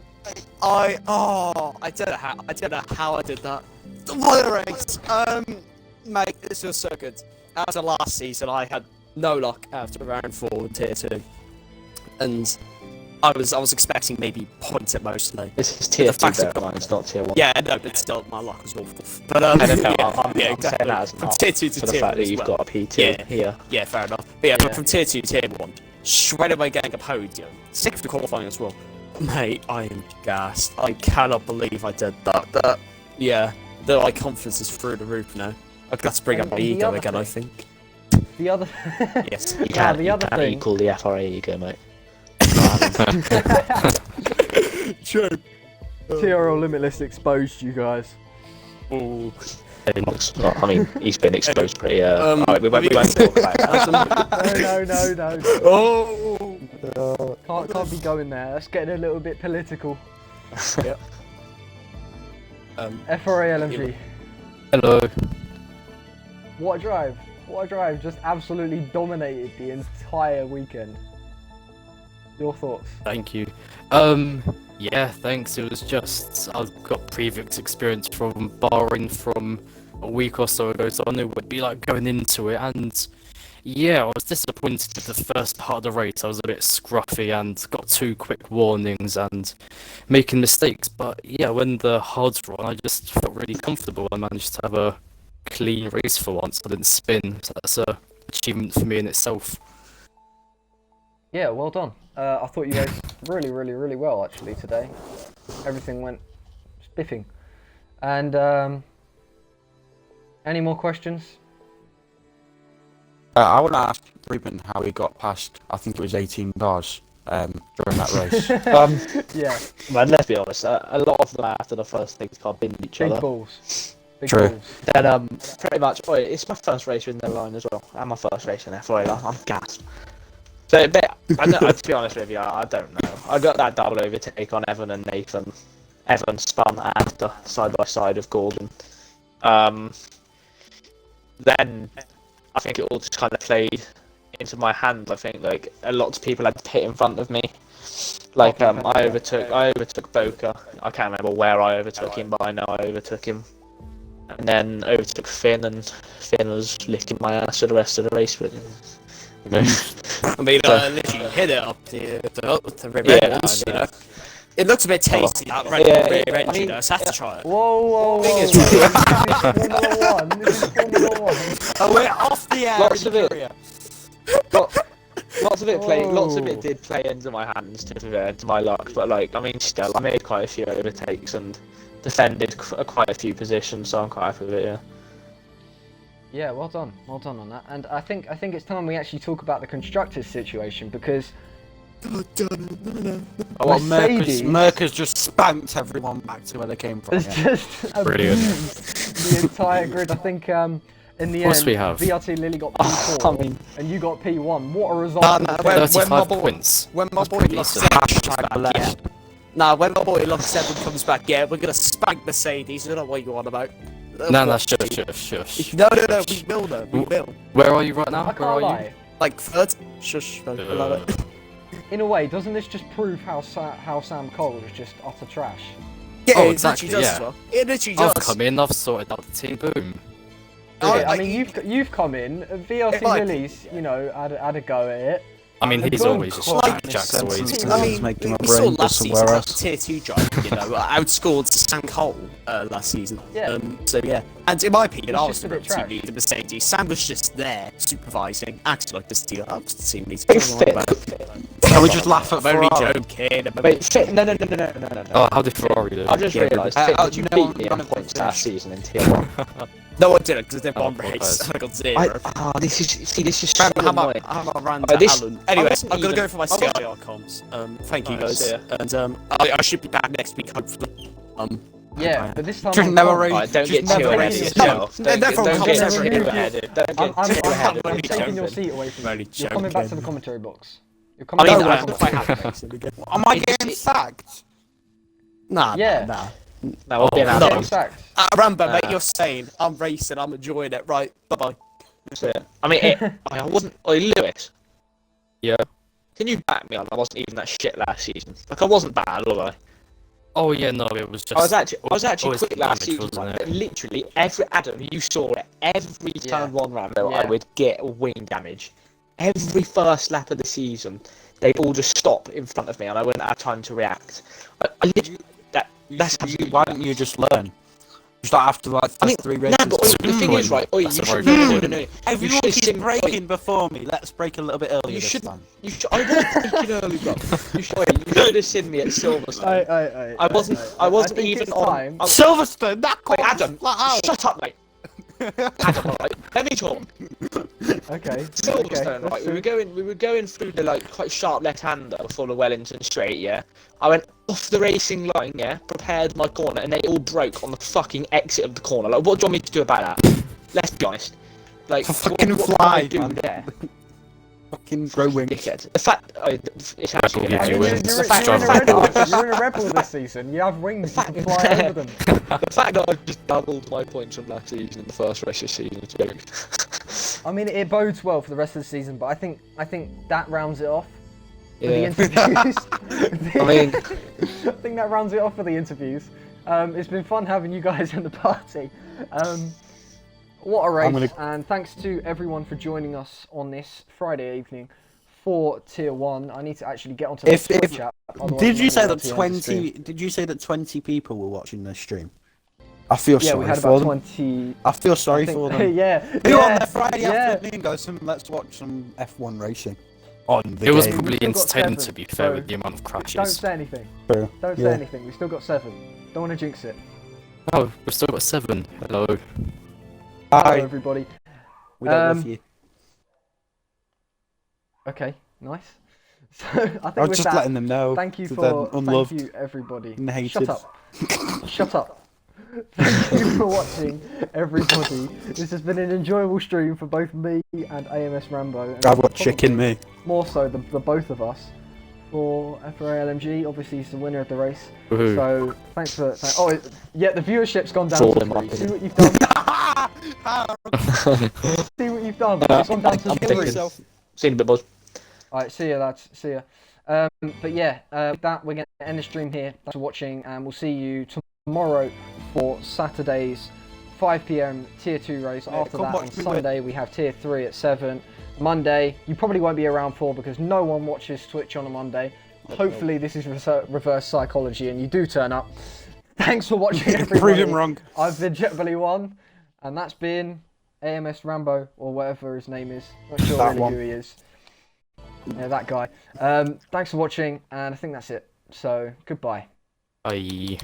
I don't know how I did that. What a race. Mate, this was so good. After last season, I had no luck after round 4 in tier 2, and I was expecting maybe points at most. Like, This is tier the 2 fact bear that- in mind, it's not tier 1. yeah, no, but still, my luck was awful. But I don't know, yeah, I'm yeah, saying exactly. that as an From up tier 2 to for the tier fact 1 that as you've well. got a P2 Yeah. here. Yeah, fair enough. But yeah, Yeah. but from tier 2 to tier 1, straight away getting a podium, sick of the qualifying as well. Mate, I am gassed. I cannot believe I did that. Yeah, the confidence is through the roof now. I've got to bring up And my the ego other again, I thing- think. The other. Yes. You Yeah, can't, the you other can't thing. equal the FRA ego, mate. True. TRL Limitless exposed you guys. Ooh. I mean, he's been exposed pretty. Alright, we won't talk about that. No. Oh. Can't be going there. That's getting a little bit political. FRA LMG. Hello. What a drive. What a drive. Just absolutely dominated the entire weekend. Your thoughts? Thank you. Yeah, thanks. It was just I've got previous experience from Bahrain from a week or so ago, so I knew what it'd be like going into it, and Yeah, I was disappointed with the first part of the race. I was a bit scruffy and got 2 quick warnings and making mistakes. But yeah, when the hards were on, I just felt really comfortable. I managed to have a clean race for once. I didn't spin, so that's a achievement for me in itself. Yeah, well done. I thought you guys really, really, really well actually today. Everything went spiffing. And any more questions? I want to ask Ruben how he got past, I think it was 18 cars during that race. Yeah, Man, let's be honest. A lot of them after the first things can't bind each big other. balls. Big True. balls. Then pretty much. Oh, it's my first race in the line as well, and my first race in F1. I'm gassed. So, but to be honest with you, I don't know. I got that double overtake on Evan and Nathan. Evan spun after side by side with Gordon. Then I think it all just kind of played into my hand. I think like a lot of people had to pit in front of me. Like I overtook Boca. I can't remember where I overtook him, but I know I overtook him. And then overtook Finn, and Finn was licking my ass for the rest of the race. But you know, I mean, literally hit it up the rear ends, you know. It looks a bit tasty, that red rear end, you know, so I have to try it. Whoa! This is Formula One. This is Formula One. Oh, we're off the air. Lots of it. Lots of it did play into my hands to my luck, but like I mean, still, I made quite a few overtakes and defended quite a few positions, so I'm quite happy with it. Yeah. Yeah, well done on that. And I think it's time we actually talk about the constructors situation because Mercedes Merc just spanked everyone back to where they came from. has just abused the entire grid. I think in the end, we have. VRT Lily got P4 and you got P1. What a result! when 35 my boy- points. When my boy Lock 7 comes back, yeah. Nah, when my boy Lock 7 comes back, yeah, we're gonna spank Mercedes. I don't know what you want about. No, shush. No, we will though, we will. Where are you right now? I Where can't are lie. Like third? Shush, no, I love it. In a way, doesn't this just prove how Sam Cole is just utter trash? Yeah, Oh, it exactly, literally does yeah. as well. It literally you? I've does. come in, I've sorted out the team, boom. Oh, Yeah, I like, mean, you've come in. VRT like- Lilies, you know, had a go at it. I mean, he's Boom. always just Like- Jack's Sense always. of- I mean, make them we a saw brain last season somewhere that tier 2 drive, you know, outscored Sam Cole last season. Yeah. So yeah, and in my opinion, It's I just was a bit the team trash. leader, Mercedes. Sam was just there supervising, acting like this team. I'm just the team leader. Wait, Don't worry about Finn. it. Can we just laugh at I'm only Ferrari? joking. Wait, Finn, no. Oh, how did Ferrari do? I just realised, Finn, did you no beat one me ran in a points finish. last season in Tier 1? No, I didn't because they Oh, one poor race. guys. I got 0. This is so How annoying. about Rand this- Allen? I Anyway, wasn't I'm gonna even- go for my I wasn't- CIR comms. Thank you Alright, guys, see ya. and I should be back next week hopefully. Yeah, but this time Just I'm never gone. race. Alright, don't Just get too never ahead of race. yourself. No, Don't never get come too to ahead. Don't I'm get too ahead of taking joking. your yourself. seat away from I'm only you. You're coming back to the joking. commentary box. You're I coming mean, back No, to I'm the quite commentary happy. box. Am I It's- getting sacked? Nah, Yeah. nah. No, I'll be an Oh, You're adult. getting sacked. Rambo, mate, Nah. you're saying I'm racing, I'm enjoying it. Right, bye bye. That's it. I mean, I wasn't. Lewis, Yeah. can you back me on? I wasn't even that shit last season. Like I wasn't bad, was I? Oh yeah, no, it was just. I was actually always quick last damage, season. wasn't Like, it? literally every Adam, you saw it. Every turn one Rambo, I Yeah. would get wing damage. Every first lap of the season, they'd all just stop in front of me, and I wouldn't have time to react. I literally, that's absolutely. Why didn't you just learn? Just after like I mean, 3 nah, races. but the thing is, right? You That's a should very no. good You Everyone should keeps sim- braking before me. Let's brake a little bit earlier You this should. time. You should. I was breaking early, bro. You should have seen me at Silverstone. I wasn't even it's on. time. Silverstone, that Wait, course Adam, is flat out. shut up, mate. Adam, right, let me talk. Okay. Silverstone, right? We were going through the like quite sharp left-hander before the Wellington straight. Yeah, I went off the racing line. Yeah, prepared my corner, and they all broke on the fucking exit of the corner. Like, what do you want me to do about that? Let's be honest. Like, Fucking what fly, can I do man. there? Fucking grow wings. Dickhead. The fact, it's actually Red Bull I gives mean, you you're, wins. you're, The fact- you're in a the fact Red Bull. that I've You're in a Red Bull this season. You have wings. You can fly over them. The fact that I've just doubled my points from last season in the first race this season is a joke. I mean, it bodes well for the rest of the season, but I think that rounds it off for the Yeah. interviews. I mean, I think that rounds it off for the interviews. It's been fun having you guys in the party. What a race, gonna- and thanks to everyone for joining us on this Friday evening for Tier 1. I need to actually get onto the Twitch app. otherwise Did I'm you gonna say be that able to end the stream. 20? Did you say that 20 people were watching this stream? I feel Yeah, sorry we had for about them. 20. I feel sorry I think, for them. yeah. Who on yeah, their Friday yeah. afternoon goes, let's watch some F1 racing on the It was game. probably We've still got entertaining, 7, to be fair, so with the amount of Don't crashes. say anything. True. Don't say Yeah. anything. We've still got 7. Don't want to jinx it. Oh, we've still got 7. Hello. Hello, Hi, everybody. we don't Um, love you. Okay, nice. So I think I was with just that, letting them know. thank you that for they're unloved thank you everybody. and hated. Shut up. Shut up. Thank you for watching, everybody. This has been an enjoyable stream for both me and AMS Rambo. And I've got chicken probably me. More so the both of us. For FRA-LMG, obviously he's the winner of the race. Woohoo. So thanks for. Yeah, the viewership's gone down Fall to in my 3. See opinion. what you've done. See what you've done. It's gone down to I'm 3. thinking- Seen a bit, buzz. Alright, see ya lads, see ya. But yeah, with that we're going to end the stream here. Thanks for watching, and we'll see you tomorrow for Saturday's 5 PM Tier 2 race. After come that, watch on me win. Sunday we have Tier 3 at 7. Monday, you probably won't be around for because no one watches Twitch on a Monday. Hopefully this is reverse psychology and you do turn up. Thanks for watching, everybody. Prove him wrong. I've been JetBully1, and that's been AMS Rambo, or whatever his name is. Not sure That really one. who he is. Yeah, that guy. Thanks for watching, and I think that's it. So, goodbye. Bye.